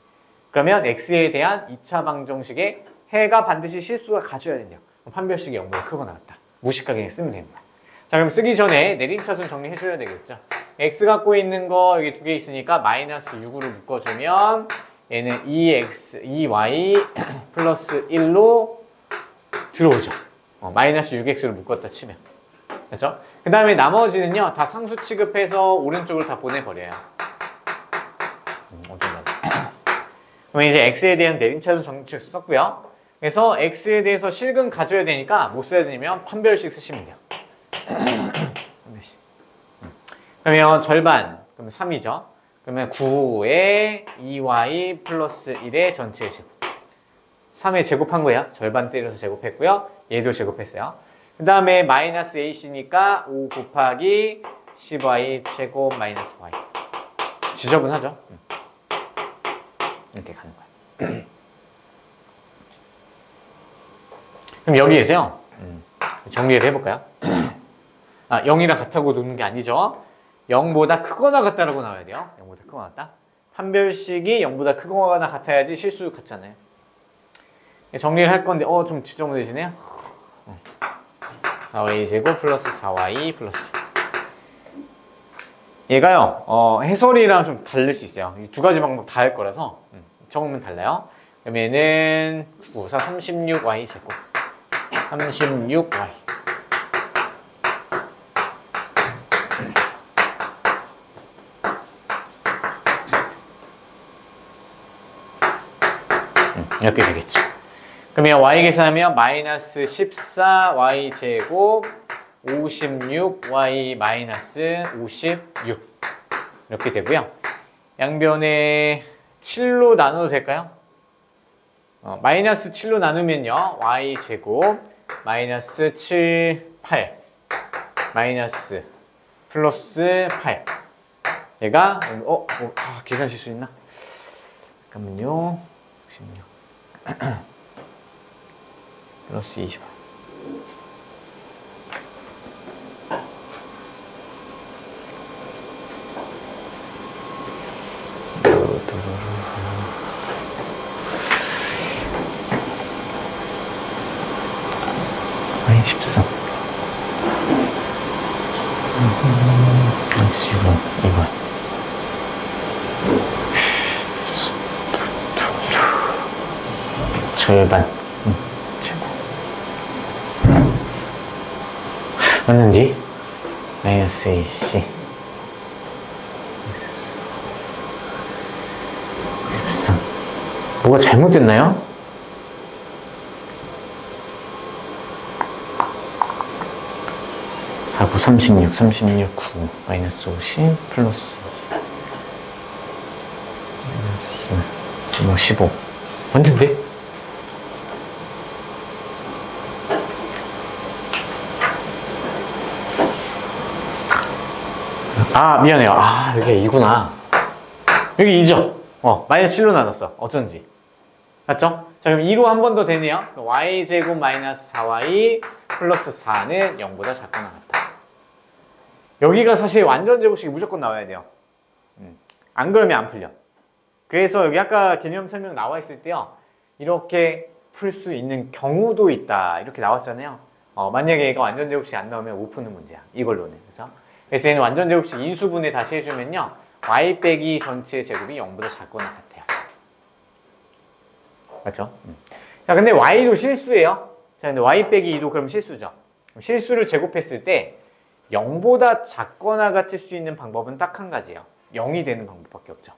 Speaker 1: 그러면 x에 대한 2차 방정식에 해가 반드시 실수가 가져야 된대요. 판별식이 0보다 크거나 같다. 무식하게 쓰면 됩니다. 자, 그럼 쓰기 전에 내림차순 정리해줘야 되겠죠. x 갖고 있는 거 여기 2개 있으니까 마이너스 6으로 묶어주면 얘는 2y 플러스 1로 들어오죠. 마이너스 6x로 묶었다 치면. 그렇죠? 그 다음에 나머지는요. 다 상수 취급해서 오른쪽으로 다 보내버려요. 그럼 이제 x에 대한 내림차순 정리식 썼고요. 그래서 x에 대해서 실근 가져야 되니까 뭐 써야 되냐면 판별식 쓰시면 돼요. 그러면 절반, 그러면 3이죠. 그러면 9에 2y 플러스 1의 전체 제곱. 3에 제곱한 거예요. 절반 때려서 제곱했고요. 얘도 제곱했어요. 그 다음에 마이너스 ac니까 5 곱하기 10y 제곱 마이너스 y. 지저분하죠? 이렇게 가는 거예요. 그럼 여기에서요. 정리를 해볼까요? 0이랑 같다고 놓는 게 아니죠. 0보다 크거나 같다라고 나와야 돼요. 0보다 크거나 같다. 판별식이 0보다 크거나 같아야지 실수 같잖아요. 정리를 할 건데 좀 지저분해지네요. 4y 제곱 플러스 4y 플러스 얘가요 해설이랑 좀 다를 수 있어요. 이 2가지 방법 다 할 거라서 적으면 달라요. 그러면은 9, 4, 36y 제곱 36y 이렇게 되겠죠. 그러면 y 계산하면 마이너스 14y 제곱 56y 마이너스 56 이렇게 되고요. 양변에 7로 나눠도 될까요? 마이너스 7로 나누면요. y 제곱 마이너스 7, 8 마이너스 플러스 8 얘가 계산 실수 있나? 잠깐만요. 16 플러스 20 13 6 2번 절반 제곱 맞는지? 마이너스 AC 뭐가 잘못됐나요? 사, 9, 36, 36, 9 마이너스 50 플러스 마이너스 15 맞는데? 아 미안해요. 아 여기 2구나. 여기 2죠? 마이너스 7로 나눴어. 어쩐지 맞죠? 자 그럼 2로 한 번 더 되네요. y제곱 마이너스 4y 플러스 4는 0보다 작거나 같다. 여기가 사실 완전 제곱식이 무조건 나와야 돼요. 안 그러면 안 풀려. 그래서 여기 아까 개념 설명 나와 있을 때요. 이렇게 풀 수 있는 경우도 있다. 이렇게 나왔잖아요. 만약에 얘가 완전 제곱식이 안 나오면 못 푸는 문제야. 이걸로는. 그래서 얘는 완전 제곱식 인수분해 다시 해주면요. y 빼기 전체 제곱이 0보다 작거나 같아요. 맞죠? 자, 근데 y도 실수예요. 자, 근데 y 빼기 2도 그럼 실수죠. 실수를 제곱했을 때 0보다 작거나 같을 수 있는 방법은 딱 한 가지예요. 0이 되는 방법밖에 없죠.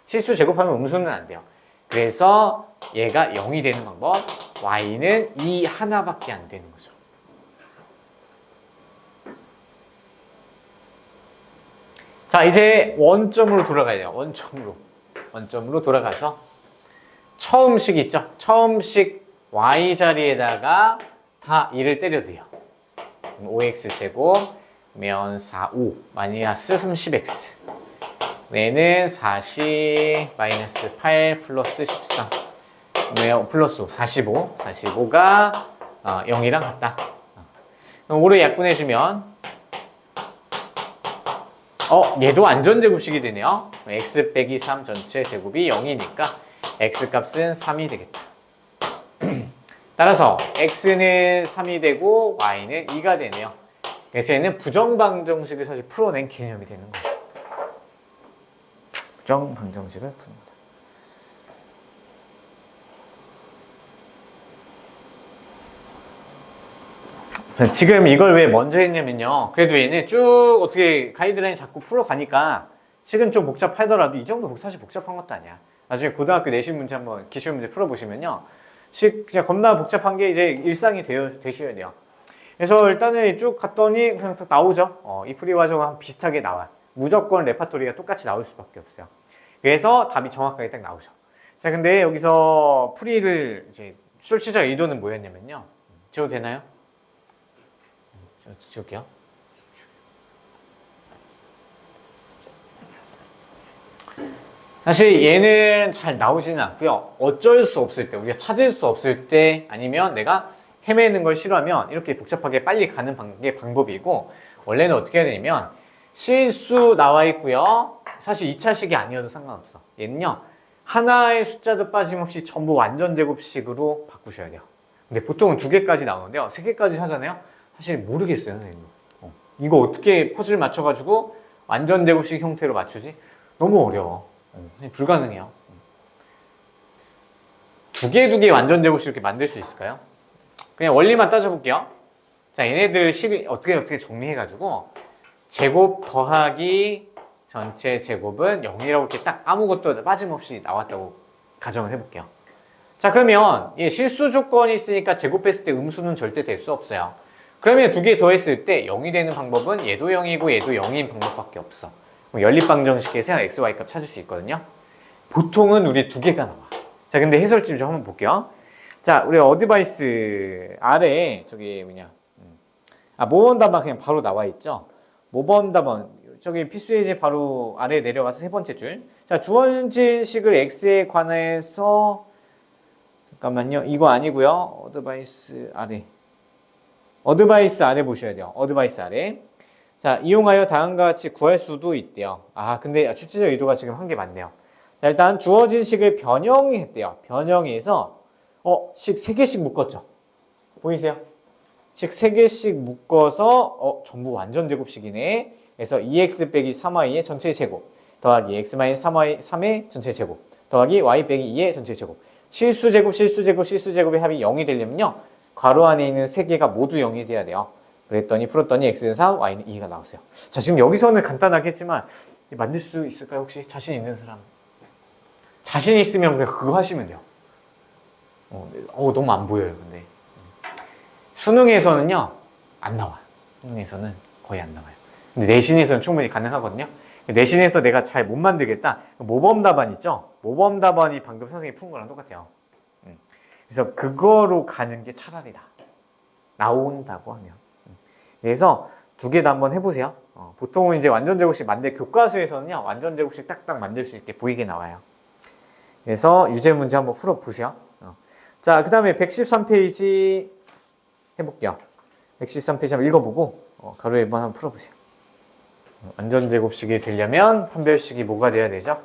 Speaker 1: 실수 제곱하면 음수는 안 돼요. 그래서 얘가 0이 되는 방법, y는 2 하나밖에 안 되는 거죠. 자, 이제 원점으로 돌아가야 돼요. 원점으로 돌아가서 처음식 있죠? 처음식 y 자리에다가 다 2를 때려도요. 5x 제곱 면 4, 5 마이너스 30x 얘는 40 마이너스 8 플러스 13 플러스 5 45 45가 0이랑 같다. 그럼 5를 약분해주면 얘도 완전 제곱식이 되네요. x 빼기 3 전체 제곱이 0이니까 x 값은 3이 되겠다. 따라서 x는 3이 되고 y는 2가 되네요. 그래서 얘는 부정방정식을 사실 풀어낸 개념이 되는 거예요. 부정방정식을 푸는다. 자, 지금 이걸 왜 먼저 했냐면요. 그래도 얘는 쭉 어떻게 가이드라인 자꾸 풀어가니까 식은 좀 복잡하더라도 이 정도 사실 복잡한 것도 아니야. 나중에 고등학교 내신 문제 한번 기출 문제 풀어보시면요. 식 그냥 겁나 복잡한 게 이제 일상이 되셔야 돼요. 그래서 일단은 쭉 갔더니 그냥 딱 나오죠. 이 풀이 과정은 비슷하게 나와. 무조건 레파토리가 똑같이 나올 수밖에 없어요. 그래서 답이 정확하게 딱 나오죠. 자, 근데 여기서 풀이를 이제 출제자 의도는 뭐였냐면요. 지워도 되나요? 지울게요. 사실 얘는 잘 나오지는 않고요. 어쩔 수 없을 때, 우리가 찾을 수 없을 때 아니면 내가 헤매는 걸 싫어하면 이렇게 복잡하게 빨리 가는 게 방법이고, 원래는 어떻게 해야 되냐면 실수 나와 있고요. 사실 2차식이 아니어도 상관없어. 얘는요. 하나의 숫자도 빠짐없이 전부 완전 제곱식으로 바꾸셔야 돼요. 근데 보통은 2개까지 나오는데요. 3개까지 하잖아요. 사실 모르겠어요. 이거 어떻게 퍼즐 맞춰가지고 완전 제곱식 형태로 맞추지? 너무 어려워. 불가능해요. 2개 완전 제곱식 이렇게 만들 수 있을까요? 그냥 원리만 따져볼게요. 자, 얘네들 식 어떻게 정리해가지고 제곱 더하기 전체 제곱은 0이라고 이렇게 딱 아무것도 빠짐없이 나왔다고 가정을 해볼게요. 자, 그러면 얘 실수 조건이 있으니까 제곱했을 때 음수는 절대 될 수 없어요. 그러면 2개 더했을 때 0이 되는 방법은 얘도 0이고 얘도 0인 방법밖에 없어. 연립방정식에서 x, y 값 찾을 수 있거든요. 보통은 우리 2개가 나와. 자, 근데 해설집 좀 한번 볼게요. 자, 우리 어드바이스 아래에 저기 모범 답안 그냥 바로 나와 있죠. 모범 답안 저기 필수예제 바로 아래에 내려가서 3번째 줄. 자, 주어진 식을 x에 관해서 잠깐만요. 이거 아니고요. 어드바이스 아래 보셔야 돼요. 어드바이스 아래. 자, 이용하여 다음과 같이 구할 수도 있대요. 근데 출제자 의도가 지금 한 게 맞네요. 자, 일단 주어진 식을 변형했대요. 변형해서 식 3개씩 묶었죠. 보이세요? 식 3개씩 묶어서 전부 완전 제곱식이네. 그래서 2x 빼기 3y의 전체 제곱 더하기 x-3y 3의 전체 제곱 더하기 y 빼기 2의 전체 제곱. 실수제곱, 실수제곱, 실수제곱의 합이 0이 되려면요. 괄호 안에 있는 세 개가 모두 0이 돼야 돼요. 그랬더니 풀었더니 x는 4, y는 2가 나왔어요. 자, 지금 여기서는 간단하게 했지만 만들 수 있을까요? 혹시 자신 있는 사람? 자신 있으면 그냥 그거 하시면 돼요. 너무 안 보여요, 근데. 수능에서는요, 안 나와. 수능에서는 거의 안 나와요. 근데 내신에서는 충분히 가능하거든요. 내신에서 내가 잘 못 만들겠다. 모범 답안 있죠? 모범 답안이 방금 선생님이 푼 거랑 똑같아요. 그래서 그거로 가는 게 차라리 나온다고 하면. 그래서 두 개 다 한번 해보세요. 보통은 이제 완전제곱식 만들 교과서에서는요, 완전제곱식 딱딱 만들 수 있게 보이게 나와요. 그래서 유제 문제 한번 풀어보세요. 자, 그 다음에 113페이지 해볼게요. 113페이지 한번 읽어보고 가로 1번 한번 풀어보세요. 완전제곱식이 되려면 판별식이 뭐가 돼야 되죠?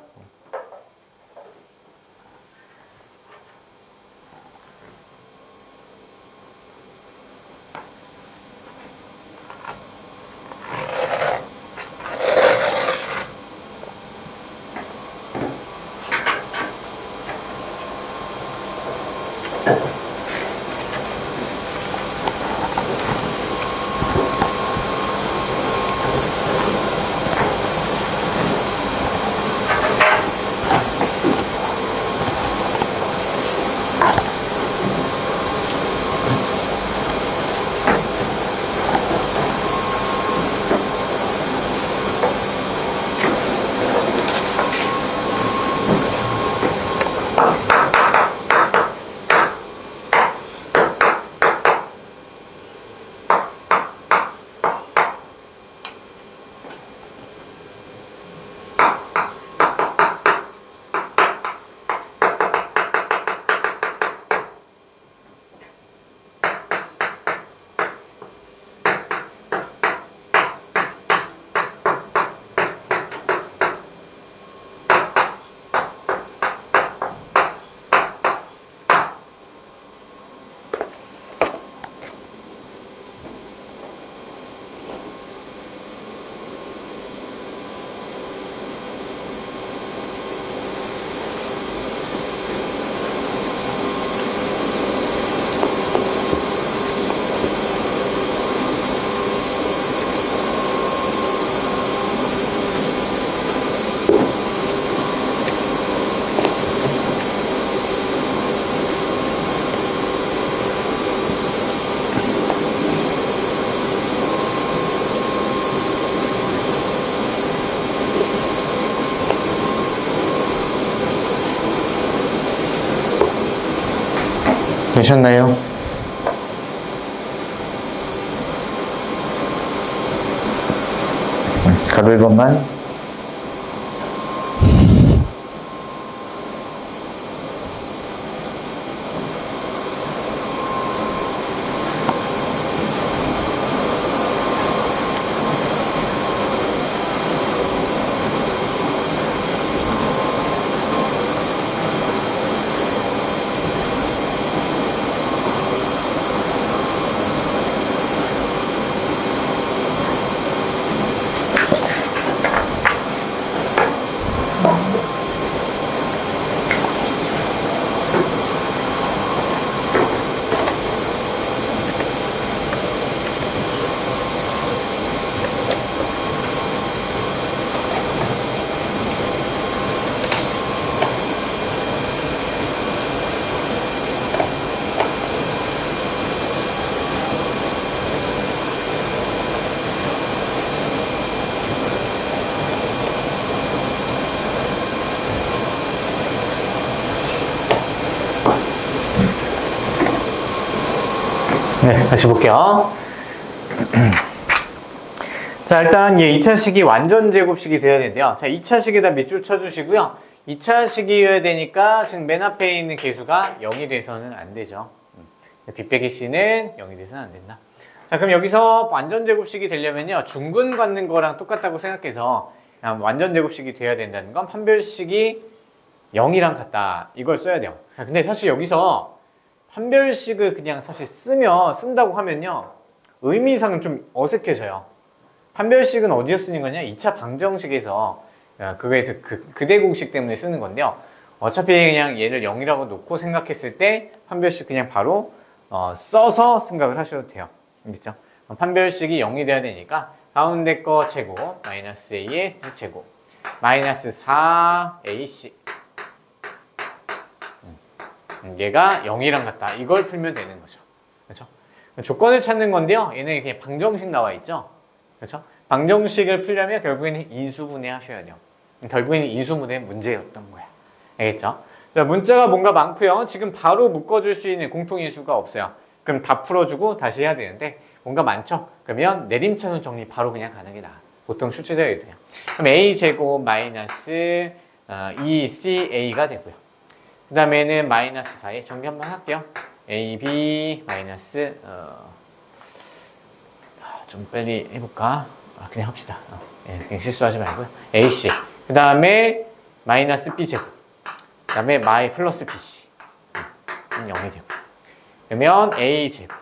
Speaker 1: 되셨나요? 가로 1번만. 네, 다시 볼게요. 자, 일단 2차식이 완전제곱식이 되어야 되는데요. 자, 2차식에다 밑줄 쳐주시고요. 2차식이어야 되니까 지금 맨 앞에 있는 개수가 0이 돼서는 안 되죠. B 빼기 C는 0이 돼서는 안 된다. 자, 그럼 여기서 완전제곱식이 되려면요, 중근 받는 거랑 똑같다고 생각해서 완전제곱식이 돼야 된다는 건 판별식이 0이랑 같다, 이걸 써야 돼요. 근데 사실 여기서 판별식을 그냥 사실 쓴다고 하면요, 의미상은 좀 어색해져요. 판별식은 어디서 쓰는 거냐? 2차 방정식에서 그거에서 그대 공식 때문에 쓰는 건데요. 어차피 그냥 얘를 0이라고 놓고 생각했을 때 판별식 그냥 바로 써서 생각을 하셔도 돼요. 알겠죠? 판별식이 0이 돼야 되니까 가운데 거 제곱 마이너스 a의 제곱 마이너스 4ac 얘가 0이랑 같다. 이걸 풀면 되는 거죠. 그렇죠? 조건을 찾는 건데요. 얘는 그냥 방정식 나와 있죠. 그렇죠? 방정식을 풀려면 결국에는 인수분해 하셔야 돼요. 결국에는 인수분해 문제였던 거야. 알겠죠? 자, 문자가 뭔가 많고요. 지금 바로 묶어줄 수 있는 공통인수가 없어요. 그럼 다 풀어주고 다시 해야 되는데 뭔가 많죠? 그러면 내림차순 정리 바로 그냥 가는 게 나아. 보통 출제자에 돼요. 그럼 a제곱 마이너스 2ca가 되고요. 그 다음에는 마이너스 4에 정리 한번 할게요. ab 마이너스 좀 빨리 해볼까? 그냥 합시다. 그냥 실수하지 말고요. ac 그 다음에 마이너스 b제곱 그 다음에 마이 플러스 bc 0이 되고 그러면 a제곱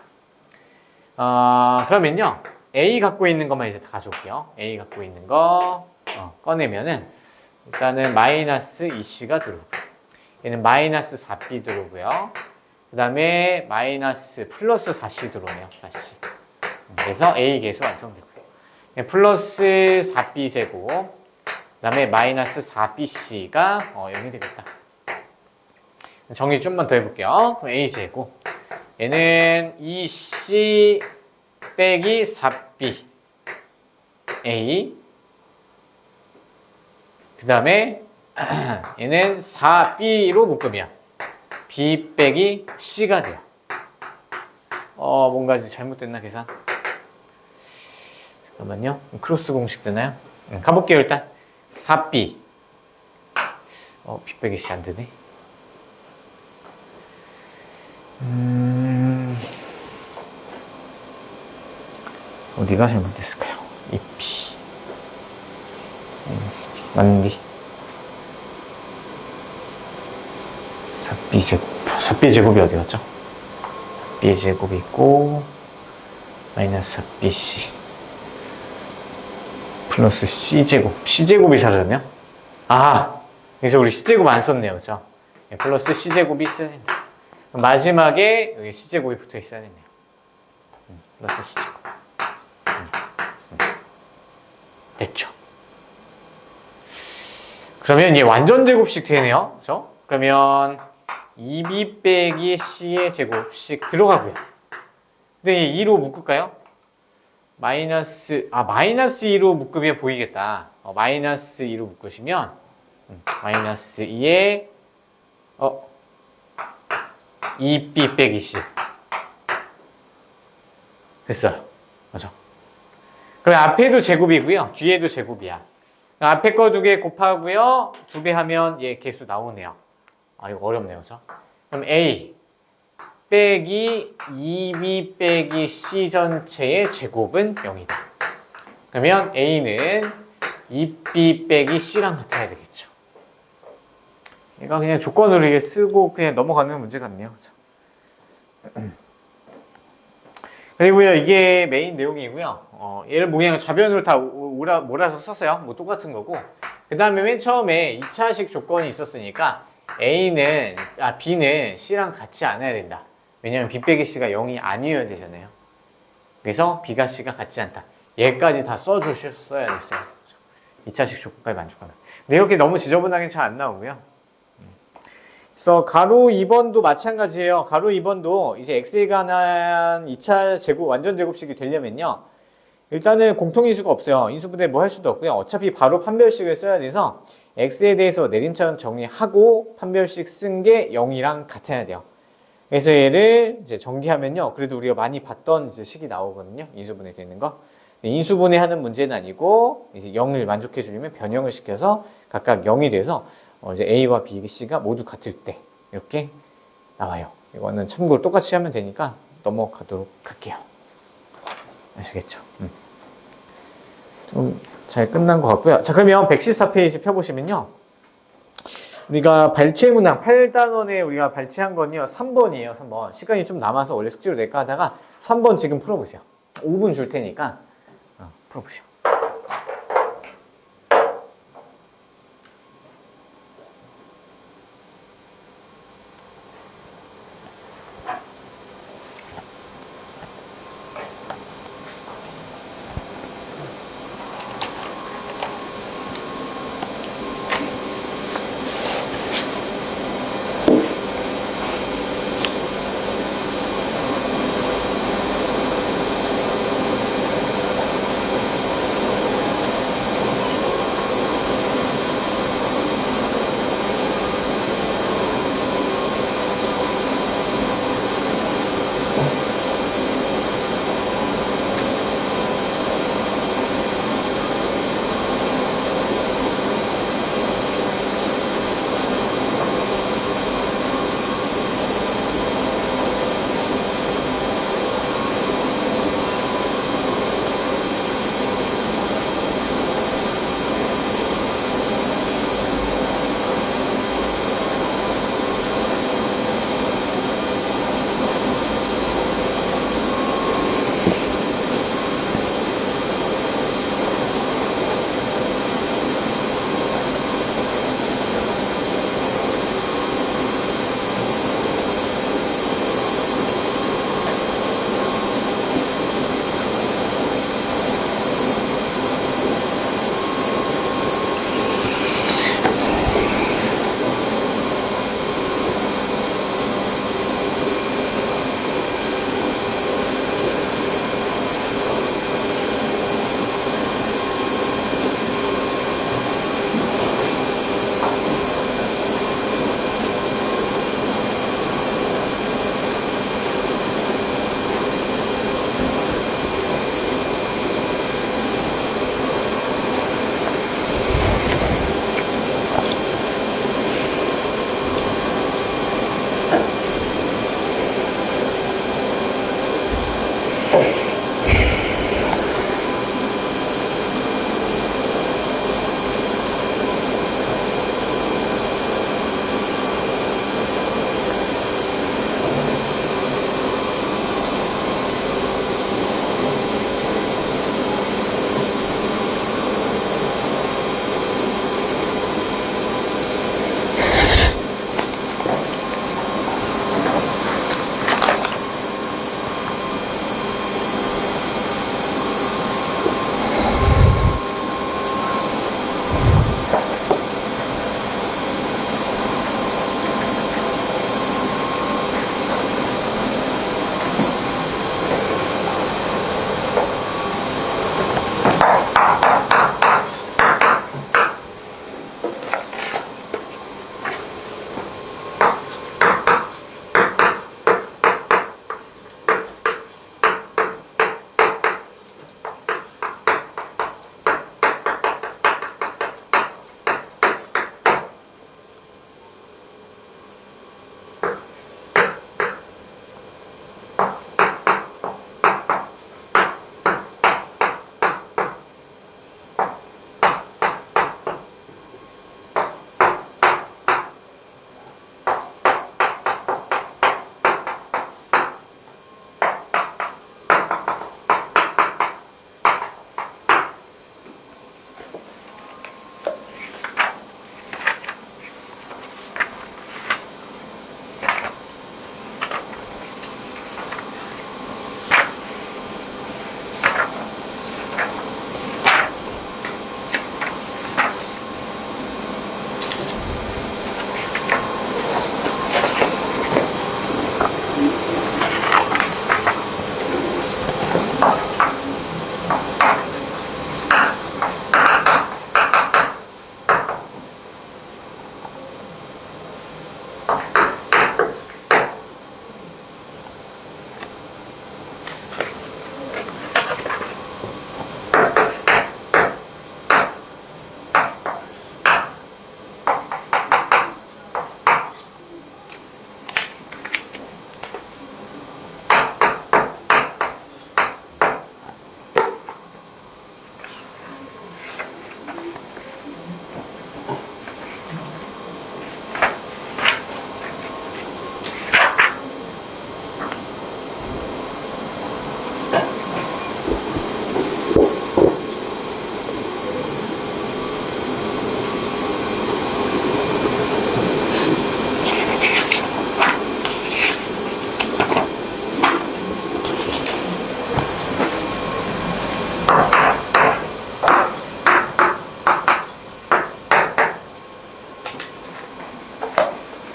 Speaker 1: 그러면요 a 갖고 있는 것만 이제 다 가져올게요. a 갖고 있는 거 꺼내면은 일단은 마이너스 2c가 들어오고 얘는 마이너스 4b 들어오고요. 그 다음에 마이너스 플러스 4c 들어오네요. 4c. 그래서 a 계수 완성되고요. 플러스 4b 제곱 그 다음에 마이너스 4bc가 0이 되겠다. 정리 좀만 더 해볼게요. 그럼 a 제곱 얘는 2c 빼기 4b a 그 다음에 얘는 4b로 묶으면 b 빼기 c가 돼요. 뭔가 잘못됐나 계산? 잠깐만요. 크로스 공식 되나요? 가볼게요 일단. 4b b 빼기 c 안 되네. 어디가 잘못됐을까요? 2p 맞는디 4b 제곱이 어디 갔죠? 4b 제곱이 있고 마이너스 4bc 플러스 c제곱이 사라졌네요. 그래서 우리 c제곱 안 썼네요. 그죠? 플러스 c제곱이 있어야 된다. 마지막에 여기 c제곱이 붙어 있어야 되네요. 플러스 c제곱. 됐죠? 그러면 얘 완전 제곱식 되네요. 그죠? 그러면 2b 빼기 c의 제곱씩 들어가고요. 근데 2로 묶을까요? 마이너스 2로 묶으면 보이겠다. 마이너스 2로 묶으시면 마이너스 2에 2b 빼기 c 됐어요. 맞죠? 그럼 앞에도 제곱이고요. 뒤에도 제곱이야. 앞에 거 2개 곱하고요. 2배 하면 얘 개수 나오네요. 이거 어렵네요. 그죠? 그럼 a 빼기 2b 빼기 c 전체의 제곱은 0이다. 그러면 a는 2b 빼기 c랑 같아야 되겠죠. 얘가 그냥 조건으로 이게 쓰고 그냥 넘어가는 문제 같네요. 그렇죠? 그리고요, 이게 메인 내용이고요. 얘를 뭐 그냥 좌변으로 다 몰아서 썼어요. 뭐 똑같은 거고. 그 다음에 맨 처음에 2차식 조건이 있었으니까 B는 C랑 같이 않아야 된다. 왜냐면 B 빼기 C가 0이 아니어야 되잖아요. 그래서 B가 C가 같지 않다. 얘까지 다 써주셨어야 됐어요. 2차식 조건까지 만족하면. 근데 이렇게 너무 지저분하게 잘 안 나오고요. 그래서 가로 2번도 마찬가지예요. 가로 2번도 이제 x에 관한 2차 제곱, 완전 제곱식이 되려면요. 일단은 공통인수가 없어요. 인수분해 뭐 할 수도 없고요. 어차피 바로 판별식을 써야 돼서 x에 대해서 내림차순 정리하고 판별식 쓴 게 0이랑 같아야 돼요. 그래서 얘를 이제 정리하면요. 그래도 우리가 많이 봤던 이제 식이 나오거든요. 인수분해 되는 거. 인수분해 하는 문제는 아니고 이제 0을 만족해 주려면 변형을 시켜서 각각 0이 돼서 이제 A와 B, C가 모두 같을 때 이렇게 나와요. 이거는 참고로 똑같이 하면 되니까 넘어가도록 할게요. 아시겠죠? 좀 잘 끝난 것 같고요. 자, 그러면 114페이지 펴보시면요. 우리가 발췌 문항 8단원에 우리가 발췌한 건요. 3번이에요. 3번. 시간이 좀 남아서 원래 숙제로 낼까 하다가 3번 지금 풀어보세요. 5분 줄 테니까 풀어보세요.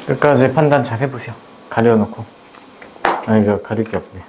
Speaker 1: 끝까지 판단 잘 해보세요. 가려놓고. 아, 이거 가릴 게 없네.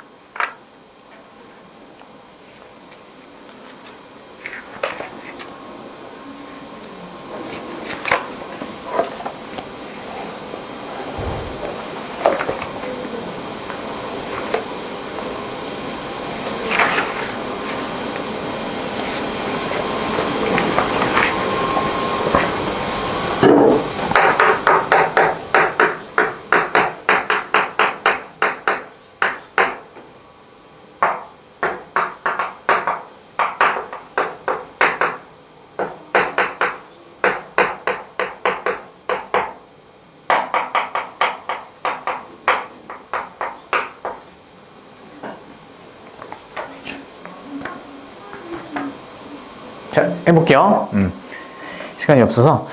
Speaker 1: 자, 해볼게요. 시간이 없어서.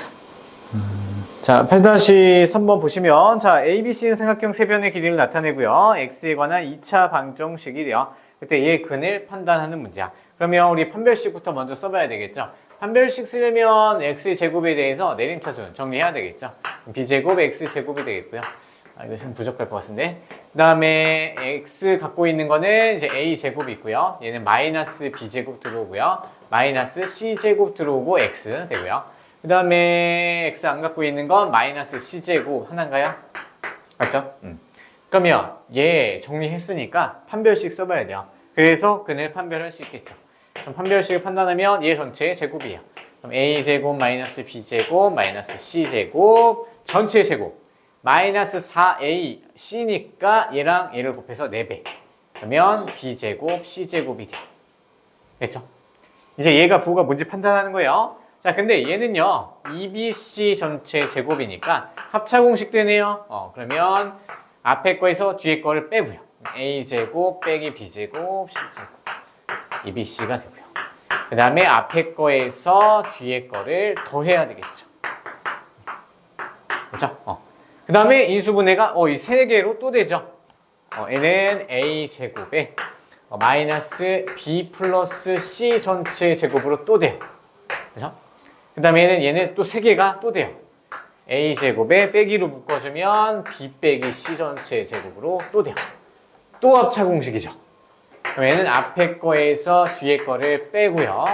Speaker 1: 자, 8-3번 보시면, 자, ABC는 삼각형 세변의 길이를 나타내고요. X에 관한 2차 방정식이래요. 그때 얘 근을 판단하는 문제야. 그러면 우리 판별식부터 먼저 써봐야 되겠죠. 판별식 쓰려면 X의 제곱에 대해서 내림차순 정리해야 되겠죠. B제곱, X제곱이 되겠고요. 아, 이거 좀 부족할 것 같은데. 그 다음에 X 갖고 있는 거는 이제 A제곱이 있고요. 얘는 마이너스 B제곱 들어오고요. 마이너스 C제곱 들어오고 X 되고요. 그 다음에 X 안 갖고 있는 건 마이너스 C제곱 하나인가요? 맞죠? 그러면 얘 정리했으니까 판별식 써봐야 돼요. 그래서 근을 판별할 수 있겠죠. 그럼 판별식을 판단하면 얘 전체의 제곱이에요. 그럼 A제곱 마이너스 B제곱 마이너스 C제곱 전체 제곱 마이너스 4A C니까 얘랑 얘를 곱해서 4배. 그러면 B제곱 C제곱이 돼요. 됐죠? 이제 얘가 부호가 뭔지 판단하는 거예요. 자, 근데 얘는요, EBC 전체 제곱이니까 합차공식 되네요. 그러면 앞에 거에서 뒤에 거를 빼고요. A제곱 빼기 B제곱 C제곱 EBC가 되고요. 그 다음에 앞에 거에서 뒤에 거를 더해야 되겠죠. 그렇죠? 그 다음에 인수분해가 이 세 개로 또 되죠. 얘는 A제곱에 마이너스 B 플러스 C 전체 제곱으로 또 돼요. 그죠? 그 다음에 얘는 또 세 개가 또 돼요. A제곱에 빼기로 묶어주면 B 빼기 C 전체 제곱으로 또 돼요. 또 합차 공식이죠. 그럼 얘는 앞에 거에서 뒤에 거를 빼고요.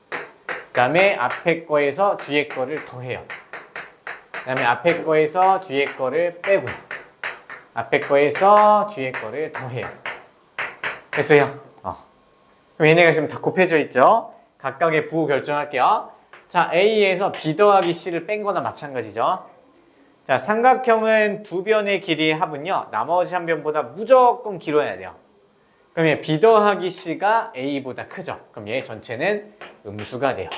Speaker 1: 그 다음에 앞에 거에서 뒤에 거를 더해요. 그 다음에 앞에 거에서 뒤에 거를 빼고요. 앞에 거에서 뒤에 거를 더해요. 됐어요? 그럼 얘네가 지금 다 곱해져 있죠? 각각의 부호 결정할게요. 자, A에서 B 더하기 C를 뺀 거나 마찬가지죠. 자, 삼각형은 두 변의 길이의 합은요, 나머지 한 변보다 무조건 길어야 돼요. 그러면 B 더하기 C가 A보다 크죠? 그럼 얘 전체는 음수가 돼요.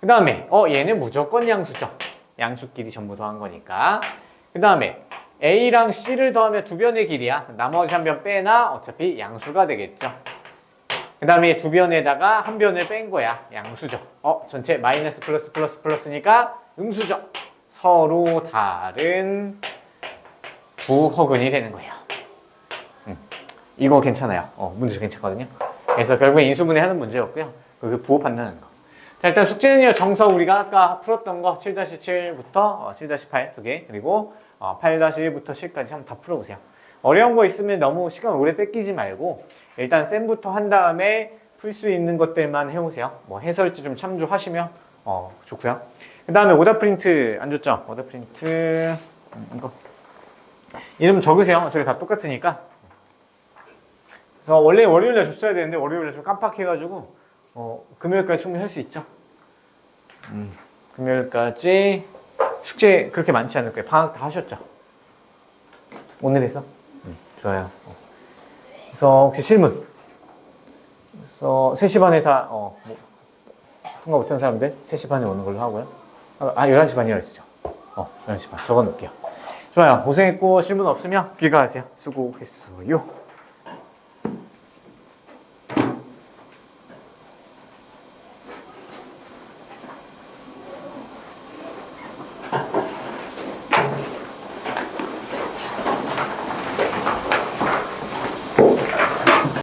Speaker 1: 그 다음에, 얘는 무조건 양수죠. 양수끼리 전부 더한 거니까. 그 다음에, A랑 C를 더하면 두 변의 길이야. 나머지 한 변 빼나 어차피 양수가 되겠죠. 그 다음에 두 변에다가 한 변을 뺀 거야. 양수죠. 전체 마이너스 플러스 플러스 플러스니까 음수죠. 서로 다른 두 허근이 되는 거예요. 이거 괜찮아요. 문제 괜찮거든요. 그래서 결국에 인수분해 하는 문제였고요. 그 부호 판단하는 거. 자, 일단 숙제는요. 정서 우리가 아까 풀었던 거 7-7부터 7-8 두 개, 그리고 8-1부터 10까지 한번 다 풀어보세요. 어려운 거 있으면 너무 시간 오래 뺏기지 말고 일단 쌤부터 한 다음에 풀 수 있는 것들만 해오세요. 뭐 해설지 좀 참조하시면 좋고요. 그 다음에 오답 프린트 안 줬죠? 오답 프린트 이거 이름 적으세요. 어차피 다 똑같으니까. 그래서 원래 월요일에 줬어야 되는데 월요일에 좀 깜빡해가지고 금요일까지 충분히 할 수 있죠. 금요일까지 숙제 그렇게 많지 않을 거예요. 방학 다 하셨죠? 오늘 했어? 좋아요. 그래서 혹시 실문? 그래서 3시 반에 다 통과 못한 사람들 3시 반에 오는 걸로 하고요. 11시 반이라 했죠. 11시 반 적어 놓을게요. 좋아요. 고생했고 실문 없으면 귀가하세요. 수고했어요.